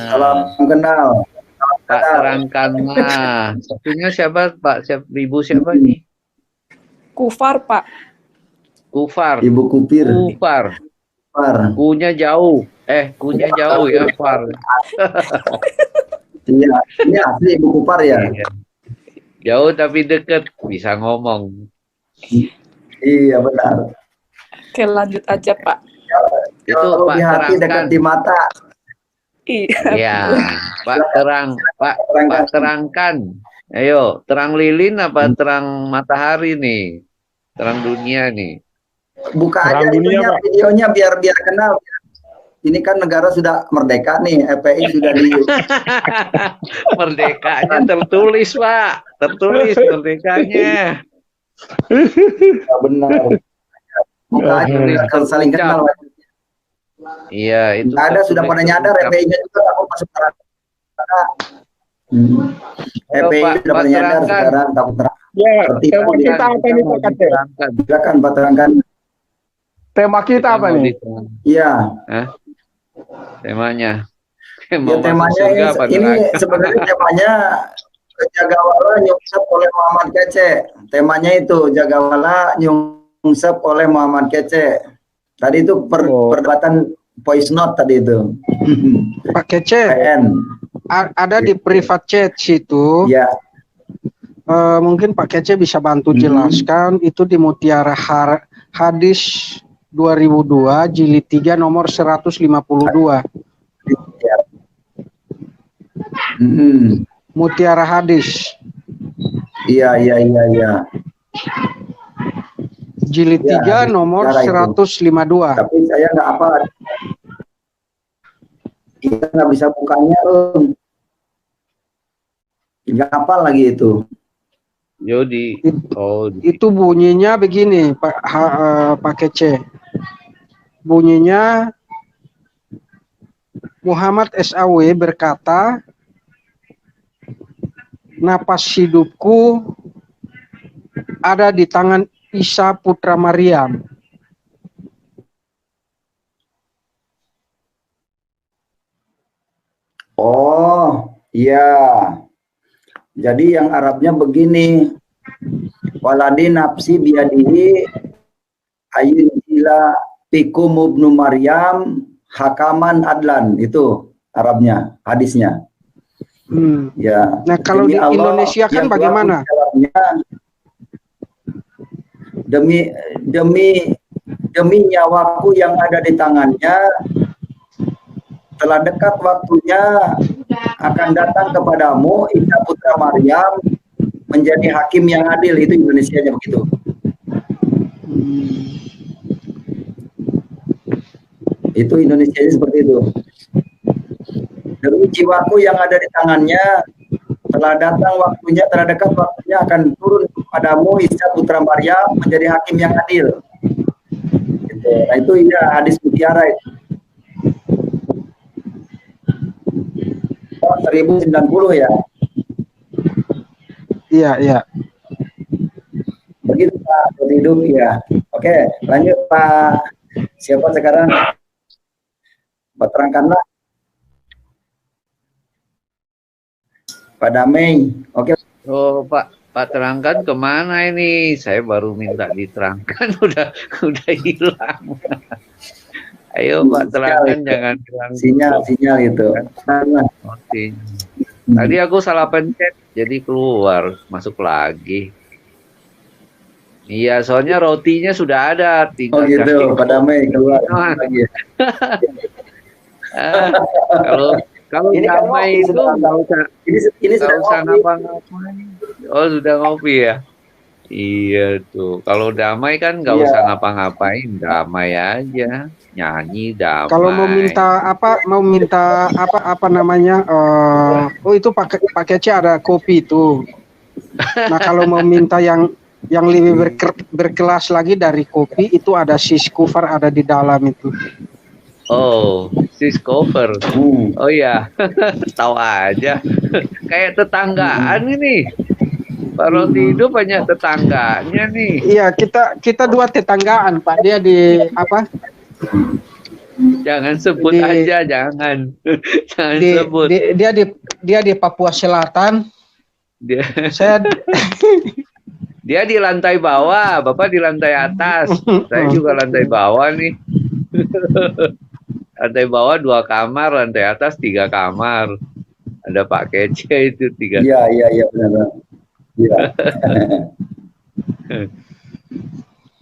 Salam kenal. Pak terangkanlah. Satunya siapa Pak? Ibu siapa nih? Kufar Pak. Kufar. Ibu Kupir. Kufar. Kunya jauh. Kunya jauh ya, Far. Iya, ini asli Ibu Kupar ya. Jauh tapi deket, bisa ngomong. Iya benar. Oke, lanjut aja Pak. Itu Kalau Pak di hati dekat terangkan. di mata. Iya. Pak terangkan. Ayo, terang lilin apa terang matahari nih? Terang dunia nih. Buka Terang aja dunia, Pak. videonya biar kenal. Ini kan negara sudah merdeka nih, FPI sudah di Merdekanya tertulis, Pak. Tertulis merdekanya. benar. Buka aja biar saling kenal. Iya, itu. Nggak ada sudah pada nyadar FPI-nya juga takut masuk neraka. FPI sudah pada nyadar sekarang takut neraka. Ya, tema kita apa nih Pak Kate? Silakan Pak terangkan. Tema kita apa nih? Iya. Temanya. Ya, temanya ini sebenarnya temanya Jagawala nyungsep oleh Muhammad Kece. Temanya itu Jagawala nyungsep oleh Muhammad Kece. Tadi itu perdebatan voice note tadi itu. Pak Kece, ada di private chat situ. Ya. Mungkin Pak Kece bisa bantu jelaskan itu di Mutiara Hadis 2002 jilid 3 nomor 152. Mutiara Hadis. Iya. Jilid 3 nomor 152. Tapi saya nggak apa. Kita nggak bisa bukanya, nggak apa lagi itu. Yodi. Itu bunyinya begini, Pak Kece. Bunyinya Muhammad SAW berkata, napas hidupku ada di tangan Isa putra Maryam. Oh, iya. Jadi yang Arabnya begini. Waladi nafsi biadihi ayun ila pikum ibnu Maryam hakaman adlan. Itu Arabnya, hadisnya. Ya. Nah, kalau di Indonesia kan bagaimana? Demi nyawaku yang ada di tangannya, telah dekat waktunya akan datang kepadamu Isa putra Maryam menjadi hakim yang adil. Itu Indonesianya begitu. Itu Indonesia seperti itu. Demi jiwaku yang ada di tangannya, telah datang waktunya, telah dekat waktunya akan turun kepadamu Isa putra Maryam menjadi hakim yang adil. Gitu. Nah itu ya hadis mutiara itu. 1090 ya. Iya, iya. Begitu Pak, hidup ya. Oke, lanjut Pak. Siapa sekarang? Pak terangkanlah. Pak Damai. Oke. Oh, Pak terangkan kemana ini? Saya baru minta diterangkan, udah hilang. Ayo Pak terangkan, jangan hilang. Sinyal itu. Oke. Tadi aku salah pencet, jadi keluar, masuk lagi. Iya, soalnya rotinya sudah ada. Oh gitu, Pak Damai keluar lagi. Kalau ini damai itu nggak usah, ini nggak usah ngapa-ngapain. Oh sudah ngopi ya? Iya tuh. Kalau damai kan nggak usah ngapa-ngapain, damai aja, nyanyi damai. Kalau mau minta apa namanya? Oh itu pakai C ada kopi itu. Nah kalau mau minta yang lebih berkelas lagi dari kopi itu ada sis cover ada di dalam itu. Oh, sis cover. Oh ya, tahu aja. Kayak tetanggaan ini. Pak Roti hidup banyak tetangganya nih. Iya, kita dua tetanggaan, Pak. Dia di apa? Jangan sebut aja, jangan. Jangan sebut. Dia di Papua Selatan. Dia di lantai bawah, Bapak di lantai atas. Saya juga lantai bawah nih. Lantai bawah 2 kamar, lantai atas 3 kamar. Ada Pak Kece itu 3. Iya benar. Iya.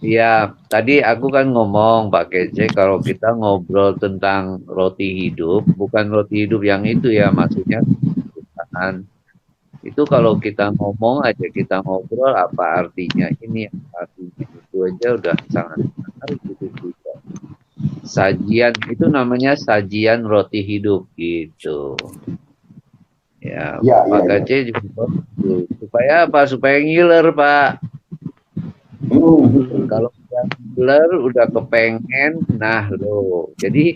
Iya, tadi aku kan ngomong Pak Kece kalau kita ngobrol tentang roti hidup, bukan roti hidup yang itu ya, maksudnya itu kalau kita ngomong aja, kita ngobrol apa artinya ini, apa artinya itu aja udah sangat menarik gitu juga. Sajian itu namanya sajian roti hidup gitu. Ya, Pak Kece juga supaya apa? Supaya ngiler Pak. Kalau udah ngiler, udah kepengen, nah loh. Jadi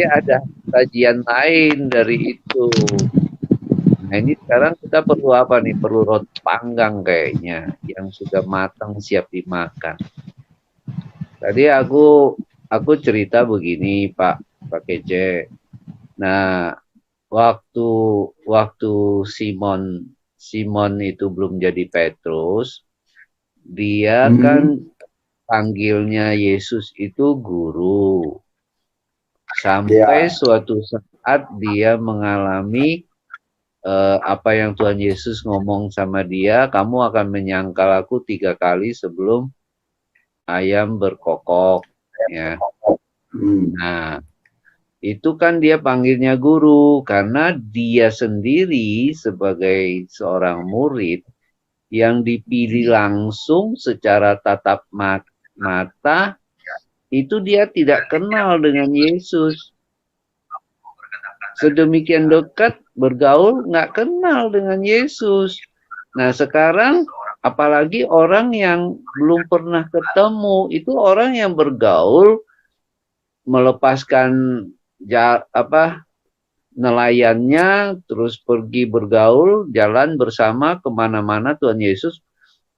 ada sajian lain dari itu. Nah ini sekarang kita perlu apa nih? Perlu roti panggang kayaknya yang sudah matang siap dimakan. Tadi aku cerita begini Pak Kece. Nah waktu Simon itu belum jadi Petrus, dia kan panggilnya Yesus itu guru. Sampai suatu saat dia mengalami apa yang Tuhan Yesus ngomong sama dia, kamu akan menyangkal aku 3 kali sebelum ayam berkokok. Ya. Nah, itu kan dia panggilnya guru karena dia sendiri sebagai seorang murid yang dipilih langsung secara tatap mata, itu dia tidak kenal dengan Yesus. Sedemikian dekat bergaul nggak kenal dengan Yesus. Nah sekarang apalagi orang yang belum pernah ketemu, itu orang yang bergaul melepaskan nelayannya, terus pergi bergaul, jalan bersama kemana-mana Tuhan Yesus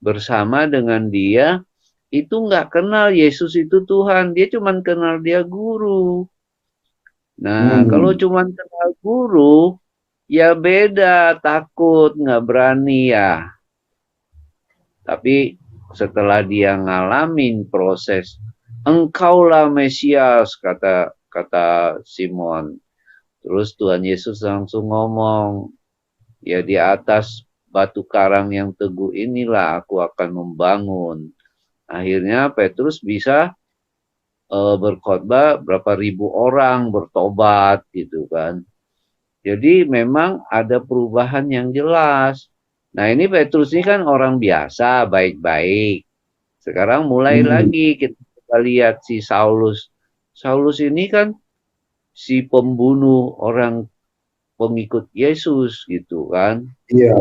bersama dengan dia, itu nggak kenal Yesus itu Tuhan, dia cuma kenal dia guru. Nah kalau cuma kenal guru, ya beda, takut, nggak berani ya. Tapi setelah dia ngalamin proses, engkaulah Mesias, kata Simon. Terus Tuhan Yesus langsung ngomong, ya di atas batu karang yang teguh inilah aku akan membangun. Akhirnya Petrus bisa berkhotbah, berapa ribu orang bertobat gitu kan. Jadi memang ada perubahan yang jelas. Nah ini Petrus ini kan orang biasa, baik-baik. Sekarang mulai lagi kita lihat si Saulus. Saulus ini kan si pembunuh orang pengikut Yesus gitu kan. Iya.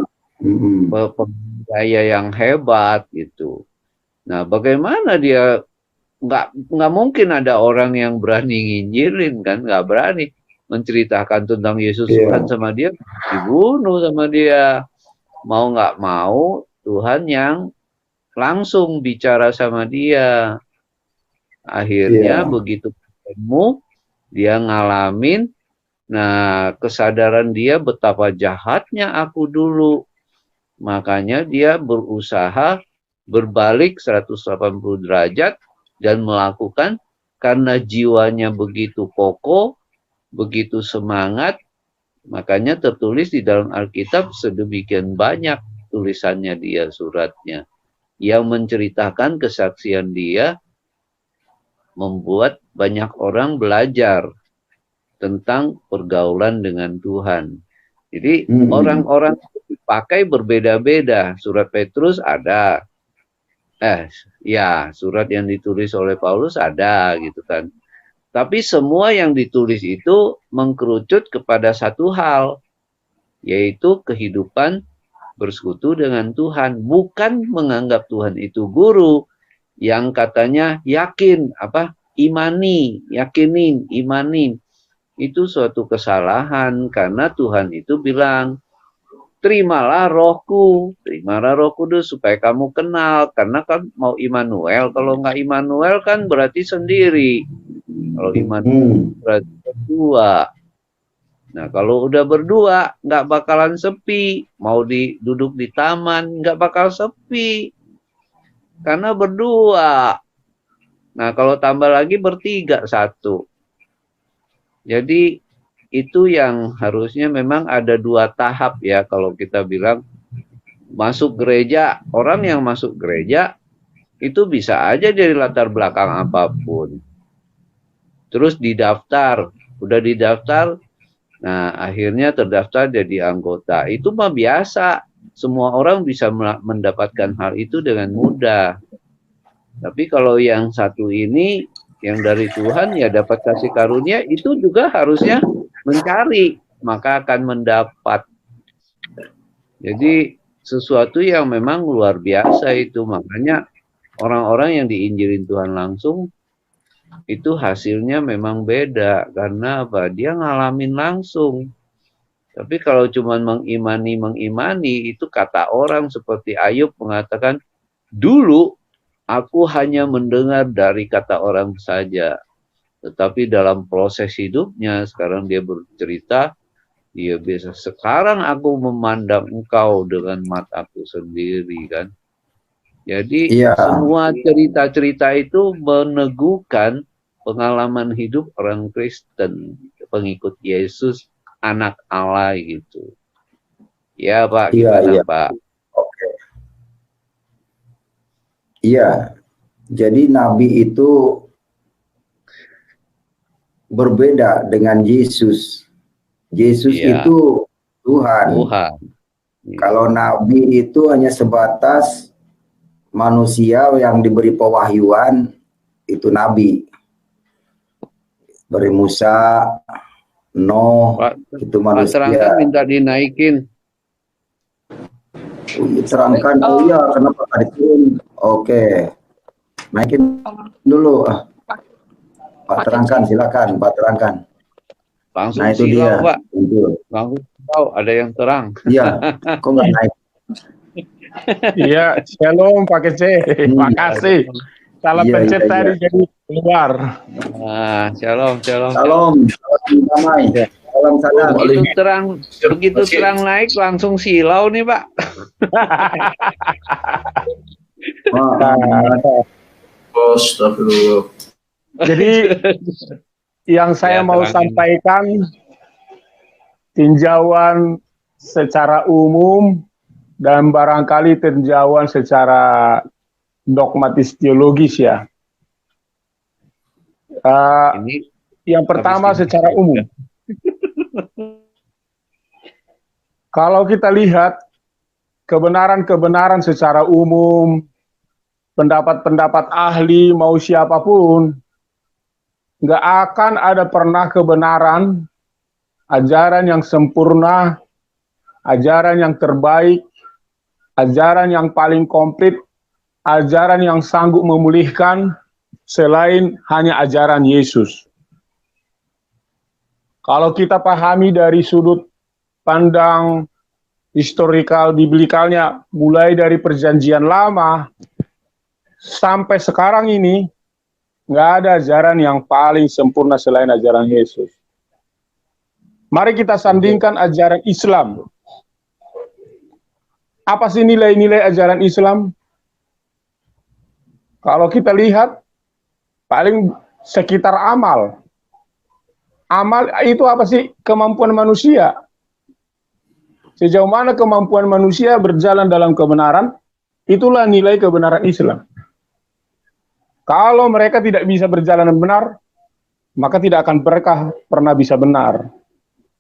Pembudaya yang hebat gitu. Nah, bagaimana dia nggak mungkin ada orang yang berani nginjilin kan, nggak berani menceritakan tentang Yesus Tuhan sama dia, dibunuh sama dia. Mau nggak mau Tuhan yang langsung bicara sama dia. Akhirnya begitu ketemu, dia ngalamin, nah kesadaran dia betapa jahatnya aku dulu. Makanya dia berusaha berbalik 180 derajat dan melakukan, karena jiwanya begitu kokoh, begitu semangat, makanya tertulis di dalam Alkitab sedemikian banyak tulisannya dia, suratnya, yang menceritakan kesaksian dia, membuat banyak orang belajar tentang pergaulan dengan Tuhan. Jadi orang-orang dipakai berbeda-beda. Surat Petrus ada, surat yang ditulis oleh Paulus ada gitu kan. Tapi semua yang ditulis itu mengkerucut kepada satu hal, yaitu kehidupan bersekutu dengan Tuhan, bukan menganggap Tuhan itu guru yang katanya yakin, yakinin, imanin. Itu suatu kesalahan, karena Tuhan itu bilang, terimalah rohku dulu supaya kamu kenal, karena kan mau Immanuel, kalau nggak Immanuel kan berarti sendiri. Kalau Immanuel berarti berdua. Nah, kalau udah berdua nggak bakalan sepi. Mau duduk di taman nggak bakal sepi, karena berdua. Nah, kalau tambah lagi bertiga, satu. Jadi itu yang harusnya memang ada dua tahap ya. Kalau kita bilang masuk gereja, orang yang masuk gereja itu bisa aja dari latar belakang apapun. Terus didaftar, udah didaftar, nah akhirnya terdaftar jadi anggota. Itu mah biasa, semua orang bisa mendapatkan hal itu dengan mudah. Tapi kalau yang satu ini, yang dari Tuhan ya dapat kasih karunia, itu juga harusnya mencari, maka akan mendapat. Jadi sesuatu yang memang luar biasa itu. Makanya orang-orang yang diinjilin Tuhan langsung, itu hasilnya memang beda. Karena apa? Dia ngalamin langsung. Tapi kalau cuma mengimani, itu kata orang seperti Ayub mengatakan, dulu aku hanya mendengar dari kata orang saja. Tetapi dalam proses hidupnya, sekarang dia bercerita, dia biasa, sekarang aku memandang engkau dengan mataku sendiri kan. Jadi semua cerita-cerita itu meneguhkan pengalaman hidup orang Kristen, pengikut Yesus, anak Allah gitu. Ya Pak, gimana Pak? Oke. Iya, jadi Nabi itu berbeda dengan Yesus. Yesus itu Tuhan. Kalau Nabi itu hanya sebatas manusia yang diberi pewahyuan, itu Nabi. Dari Musa, Nuh, itu manusia. Terangkan minta dinaikin. Terangkan, kenapa tadi turun? Oke, naikin dulu. Pak terangkan, silakan Pak terangkan. Langsung nah itu silau, dia. Pak. Langsung tahu ada yang terang. Iya, kok nggak naik? Iya, shalom Pak Kece. Makasih. Salah pencet tadi jadi keluar. Nah, shalom. Salam damai. Salam sadar. Begitu terang naik langsung silau nih, Pak. Astagfirullah. Jadi yang saya mau sampaikan, tinjauan secara umum dan barangkali tinjauan secara dogmatis teologis ya. Yang pertama secara umum. Kalau kita lihat kebenaran-kebenaran secara umum, pendapat-pendapat ahli mau siapapun, nggak akan ada pernah kebenaran, ajaran yang sempurna, ajaran yang terbaik, ajaran yang paling komplit, ajaran yang sanggup memulihkan selain hanya ajaran Yesus. Kalau kita pahami dari sudut pandang historikal biblikalnya, mulai dari perjanjian lama sampai sekarang ini, nggak ada ajaran yang paling sempurna selain ajaran Yesus. Mari kita sandingkan ajaran Islam. Apa sih nilai-nilai ajaran Islam? Kalau kita lihat, paling sekitar amal. Amal itu apa sih? Kemampuan manusia. Sejauh mana kemampuan manusia berjalan dalam kebenaran, itulah nilai kebenaran Islam. Kalau mereka tidak bisa berjalan benar, maka tidak akan berkah pernah bisa benar.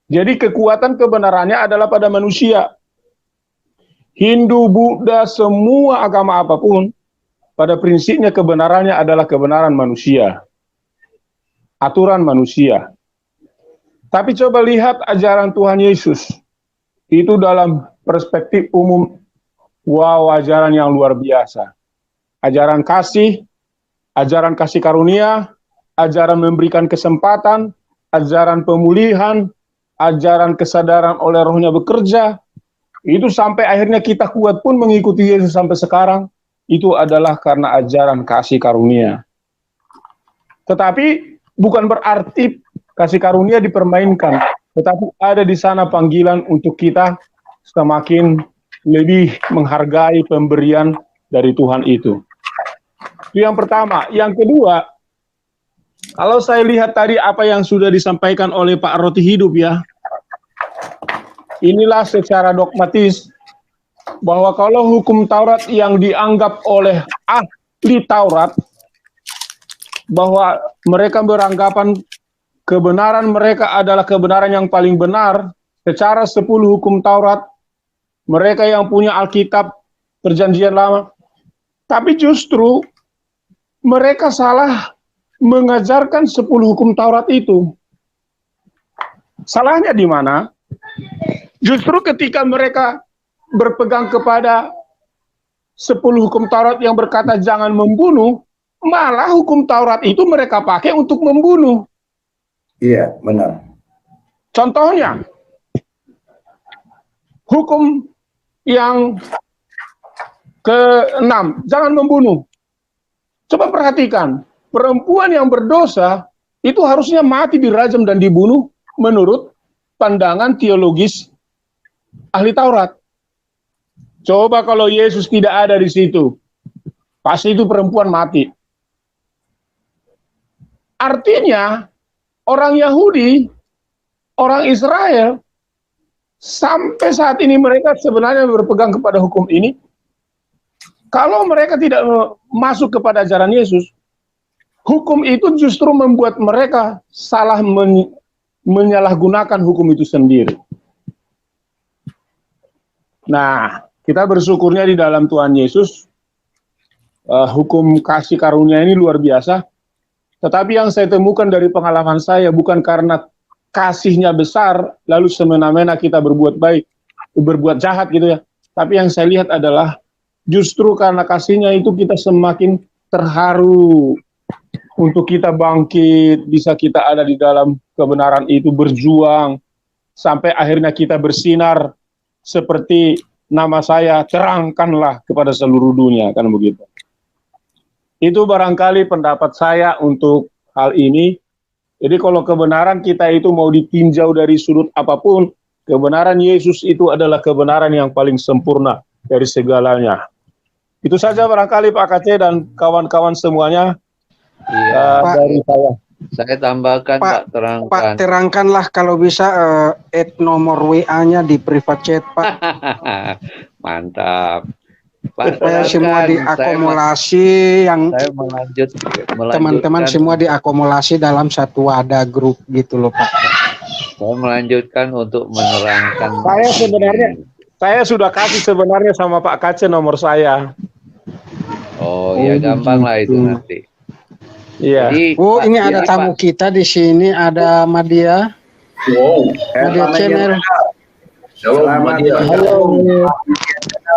Jadi kekuatan kebenarannya adalah pada manusia. Hindu, Buddha, semua agama apapun, pada prinsipnya kebenarannya adalah kebenaran manusia. Aturan manusia. Tapi coba lihat ajaran Tuhan Yesus. Itu dalam perspektif umum, wow, ajaran yang luar biasa. Ajaran kasih karunia, ajaran memberikan kesempatan, ajaran pemulihan, ajaran kesadaran oleh Rohnya bekerja. Itu sampai akhirnya kita kuat pun mengikuti Yesus sampai sekarang. Itu adalah karena ajaran kasih karunia. Tetapi bukan berarti kasih karunia dipermainkan, tetapi ada di sana panggilan untuk kita semakin lebih menghargai pemberian dari Tuhan itu. Itu yang pertama. Yang kedua, kalau saya lihat tadi apa yang sudah disampaikan oleh Pak Roti Hidup ya, inilah secara dogmatis bahwa kalau hukum Taurat yang dianggap oleh ahli Taurat, bahwa mereka beranggapan kebenaran mereka adalah kebenaran yang paling benar secara 10 hukum Taurat, mereka yang punya Alkitab Perjanjian Lama, tapi justru mereka salah mengajarkan 10 hukum Taurat itu. Salahnya di mana? Justru ketika mereka berpegang kepada 10 hukum Taurat yang berkata jangan membunuh, malah hukum Taurat itu mereka pakai untuk membunuh. Iya, benar. Contohnya, hukum yang ke-6, jangan membunuh. Coba perhatikan, perempuan yang berdosa itu harusnya mati, dirajam dan dibunuh menurut pandangan teologis ahli Taurat. Coba kalau Yesus tidak ada di situ, pasti itu perempuan mati. Artinya, orang Yahudi, orang Israel, sampai saat ini mereka sebenarnya berpegang kepada hukum ini. Kalau mereka tidak masuk kepada ajaran Yesus, hukum itu justru membuat mereka salah menyalahgunakan hukum itu sendiri. Nah, kita bersyukurnya di dalam Tuhan Yesus, hukum kasih karunia ini luar biasa. Tetapi yang saya temukan dari pengalaman saya, bukan karena kasihnya besar, lalu semena-mena kita berbuat baik, berbuat jahat gitu ya. Tapi yang saya lihat adalah, justru karena kasihnya itu kita semakin terharu untuk kita bangkit, bisa kita ada di dalam kebenaran itu, berjuang, sampai akhirnya kita bersinar, seperti nama saya, terangkanlah kepada seluruh dunia, kan begitu. Itu barangkali pendapat saya untuk hal ini. Jadi kalau kebenaran kita itu mau ditinjau dari sudut apapun, kebenaran Yesus itu adalah kebenaran yang paling sempurna dari segalanya. Itu saja barangkali Pak Kace dan kawan-kawan semuanya. Dari saya. Saya tambahkan Pak, terangkan. Pak, terangkanlah kalau bisa add nomor WA-nya di private chat, Pak. Mantap. Pak, supaya semua diakumulasi, saya teman-teman semua diakumulasi dalam satu wadah grup gitu loh Pak. Saya melanjutkan untuk menerangkan. Saya sudah kasih sebenarnya sama Pak Kace nomor saya. Oh ya, gampang lah itu nanti. Iya. Jadi Oh, ini Pak, ada jadi tamu Pak, kita di sini, ada Madia, Wow. Madia Pak Media Channel. Shalom selamat Madia. Halo, bergabung.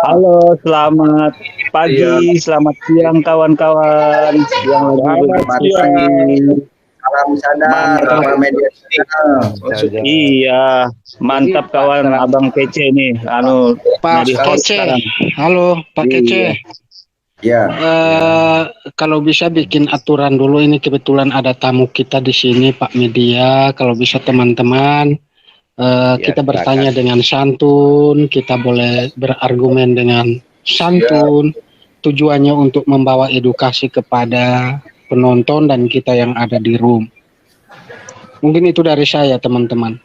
halo, selamat Iya. pagi, selamat siang kawan-kawan yang lagi Selamat Selamat berdiskusi. pagi. Salam sadar Mantap. Pak Media Channel. Masuk. Iya, mantap Pak, kawan setelah Abang Kece nih, Pak jadi host Kece. sekarang. Halo, Pak Iya. Kece. Ya, Kalau bisa bikin aturan dulu, ini kebetulan ada tamu kita di sini, Pak Media. Kalau bisa teman-teman, Ya, kita silakan. bertanya dengan santun, kita boleh berargumen dengan santun. Tujuannya untuk membawa edukasi kepada penonton dan kita yang ada di room. Mungkin itu dari saya, teman-teman.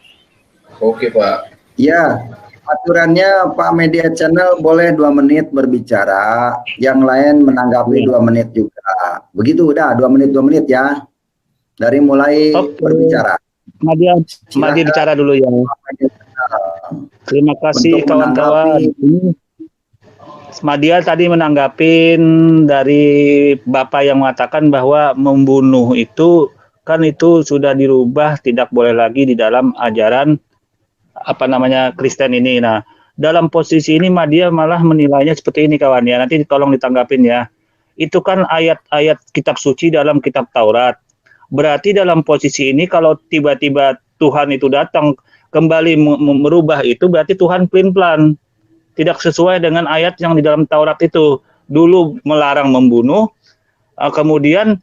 Oke Pak. ya. Aturannya Pak Media Channel boleh 2 menit berbicara, yang lain menanggapi 2 menit juga. Begitu udah 2 menit ya. Dari mulai Oke. berbicara. Madia Silakan. bicara dulu ya. Pak Media Channel. Terima kasih Untuk kawan-kawan. menanggapi. Ini Madia tadi menanggapin dari Bapak yang mengatakan bahwa membunuh itu kan itu sudah dirubah, tidak boleh lagi di dalam ajaran Kristen ini. Nah, dalam posisi ini Madia malah menilainya seperti ini kawan ya. Nanti tolong ditanggapin ya. Itu kan ayat-ayat kitab suci dalam kitab Taurat. Berarti dalam posisi ini kalau tiba-tiba Tuhan itu datang kembali merubah itu, berarti Tuhan plan-plan. Tidak sesuai dengan ayat yang di dalam Taurat itu. Dulu melarang membunuh, kemudian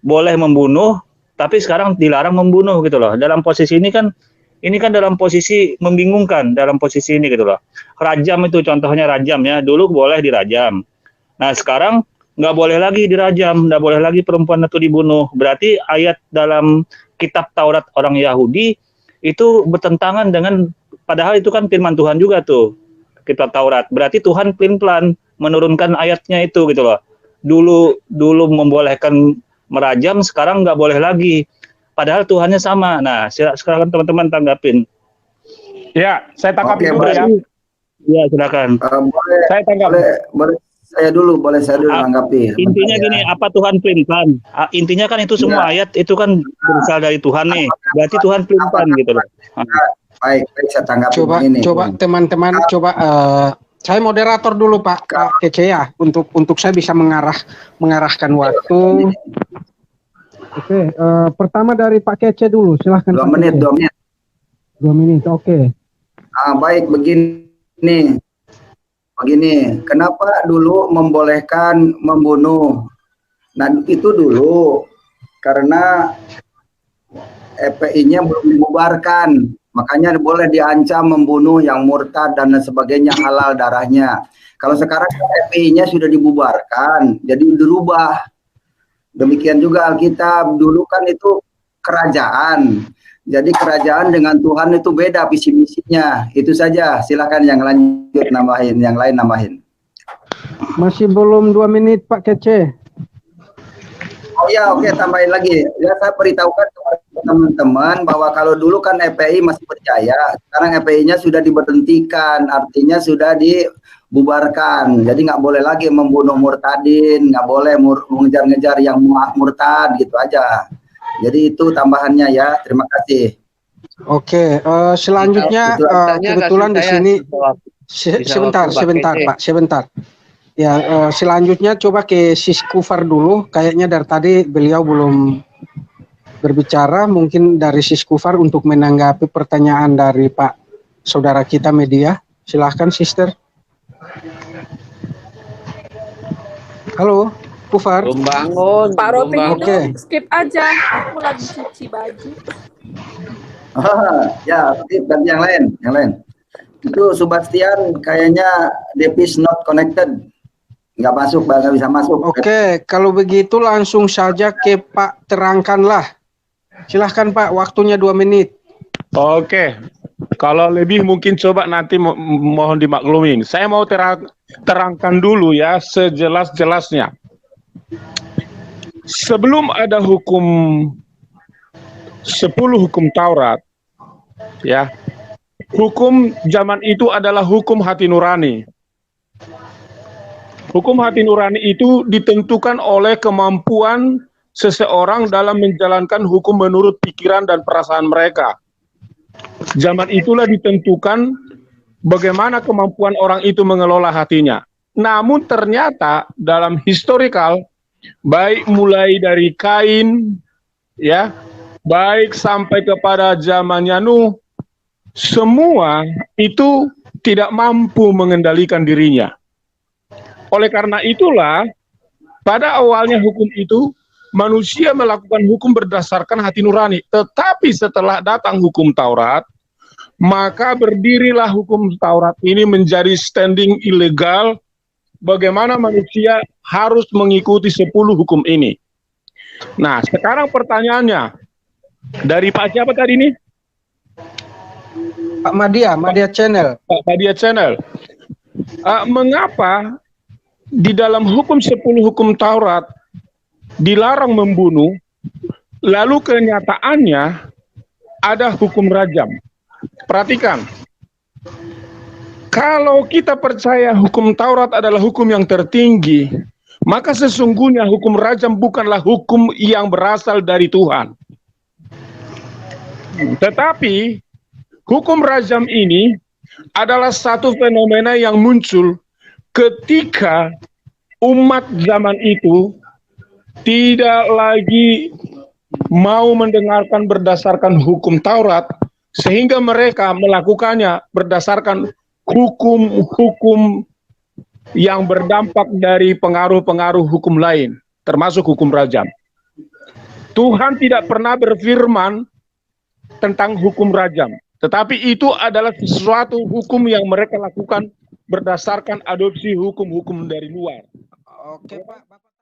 boleh membunuh, tapi sekarang dilarang membunuh gitu loh. Dalam posisi ini kan dalam posisi membingungkan dalam posisi ini gitu loh. Rajam itu contohnya rajam ya. Dulu boleh dirajam. Nah sekarang nggak boleh lagi dirajam, nggak boleh lagi perempuan itu dibunuh. Berarti ayat dalam kitab Taurat orang Yahudi itu bertentangan dengan, padahal itu kan firman Tuhan juga tuh, kitab Taurat. Berarti Tuhan plan-plan menurunkan ayatnya itu gitu loh. Dulu membolehkan merajam, sekarang nggak boleh lagi. Padahal Tuhannya sama. Nah, sekarang teman-teman tanggapin. Ya, saya tanggapi Oke, dulu ya. Ya, silakan. Boleh, Saya tanggapi. boleh saya dulu menanggapi. Intinya gini, apa Tuhan plan-plan? Intinya kan itu semua ayat itu kan berasal dari Tuhan nih. Berarti Tuhan plan-plan gitu loh. Baik, saya tanggapi ini. Coba teman-teman, saya moderator dulu Pak Kece ya, untuk saya bisa mengarahkan waktu. Oke, pertama dari Pak Kece dulu, silahkan. 2 menit, 2 menit. 2 menit, oke. Baik, begini, kenapa dulu membolehkan membunuh? Nah, itu dulu karena FPI-nya belum dibubarkan, makanya boleh diancam membunuh yang murtad dan sebagainya, halal darahnya. Kalau sekarang FPI-nya sudah dibubarkan, jadi dirubah. Demikian juga Alkitab, dulu kan itu kerajaan. Jadi kerajaan dengan Tuhan itu beda visi misinya. Itu saja. Silakan yang lanjut nambahin, yang lain nambahin. Masih belum 2 menit Pak Kece. Oh ya, oke, tambahin lagi. Ya, saya beritahukan kepada teman-teman bahwa kalau dulu kan FPI masih percaya, sekarang FPI-nya sudah diberhentikan, artinya sudah dibubarkan. Jadi nggak boleh lagi membunuh murtadin, nggak boleh mengejar-ngejar yang murtad, gitu aja. Jadi itu tambahannya ya. Terima kasih. Oke, selanjutnya kebetulan di sini sebentar Pak, sebentar. Ya, selanjutnya coba ke Sis Kufar dulu. Kayaknya dari tadi beliau belum berbicara. Mungkin dari Sis Kufar untuk menanggapi pertanyaan dari Pak saudara kita Media. Silahkan, Sister. Halo, Kufar. Belum bangun. Pak Ropi itu Oke. skip aja. Aku lagi cuci baju. Ya, ganti yang lain. Itu Sebastian kayaknya Devis not connected. Nggak bisa masuk. Oke, kalau begitu langsung saja ke Pak, terangkanlah. Silahkan Pak, waktunya 2 menit. Oke. Kalau lebih mungkin coba nanti mohon dimaklumin. Saya mau terangkan dulu ya sejelas-jelasnya. Sebelum ada 10 hukum Taurat, ya, hukum zaman itu adalah hukum hati nurani. Hukum hati nurani itu ditentukan oleh kemampuan seseorang dalam menjalankan hukum menurut pikiran dan perasaan mereka. Zaman itulah ditentukan bagaimana kemampuan orang itu mengelola hatinya. Namun ternyata dalam historical, baik mulai dari Kain, ya, baik sampai kepada zamannya Nuh, semua itu tidak mampu mengendalikan dirinya. Oleh karena itulah, pada awalnya hukum itu, manusia melakukan hukum berdasarkan hati nurani. Tetapi setelah datang hukum Taurat, maka berdirilah hukum Taurat ini menjadi standing ilegal, bagaimana manusia harus mengikuti 10 hukum ini. Nah, sekarang pertanyaannya, dari Pak siapa tadi ini? Pak Madia, Madia Channel. Pak Madia Channel. Mengapa di dalam hukum 10 hukum Taurat dilarang membunuh, lalu kenyataannya ada hukum rajam? Perhatikan, kalau kita percaya hukum Taurat adalah hukum yang tertinggi, maka sesungguhnya hukum rajam bukanlah hukum yang berasal dari Tuhan. Tetapi hukum rajam ini adalah satu fenomena yang muncul ketika umat zaman itu tidak lagi mau mendengarkan berdasarkan hukum Taurat, sehingga mereka melakukannya berdasarkan hukum-hukum yang berdampak dari pengaruh-pengaruh hukum lain, termasuk hukum rajam. Tuhan tidak pernah berfirman tentang hukum rajam, tetapi itu adalah sesuatu hukum yang mereka lakukan berdasarkan adopsi hukum-hukum dari luar. Oke, Pak.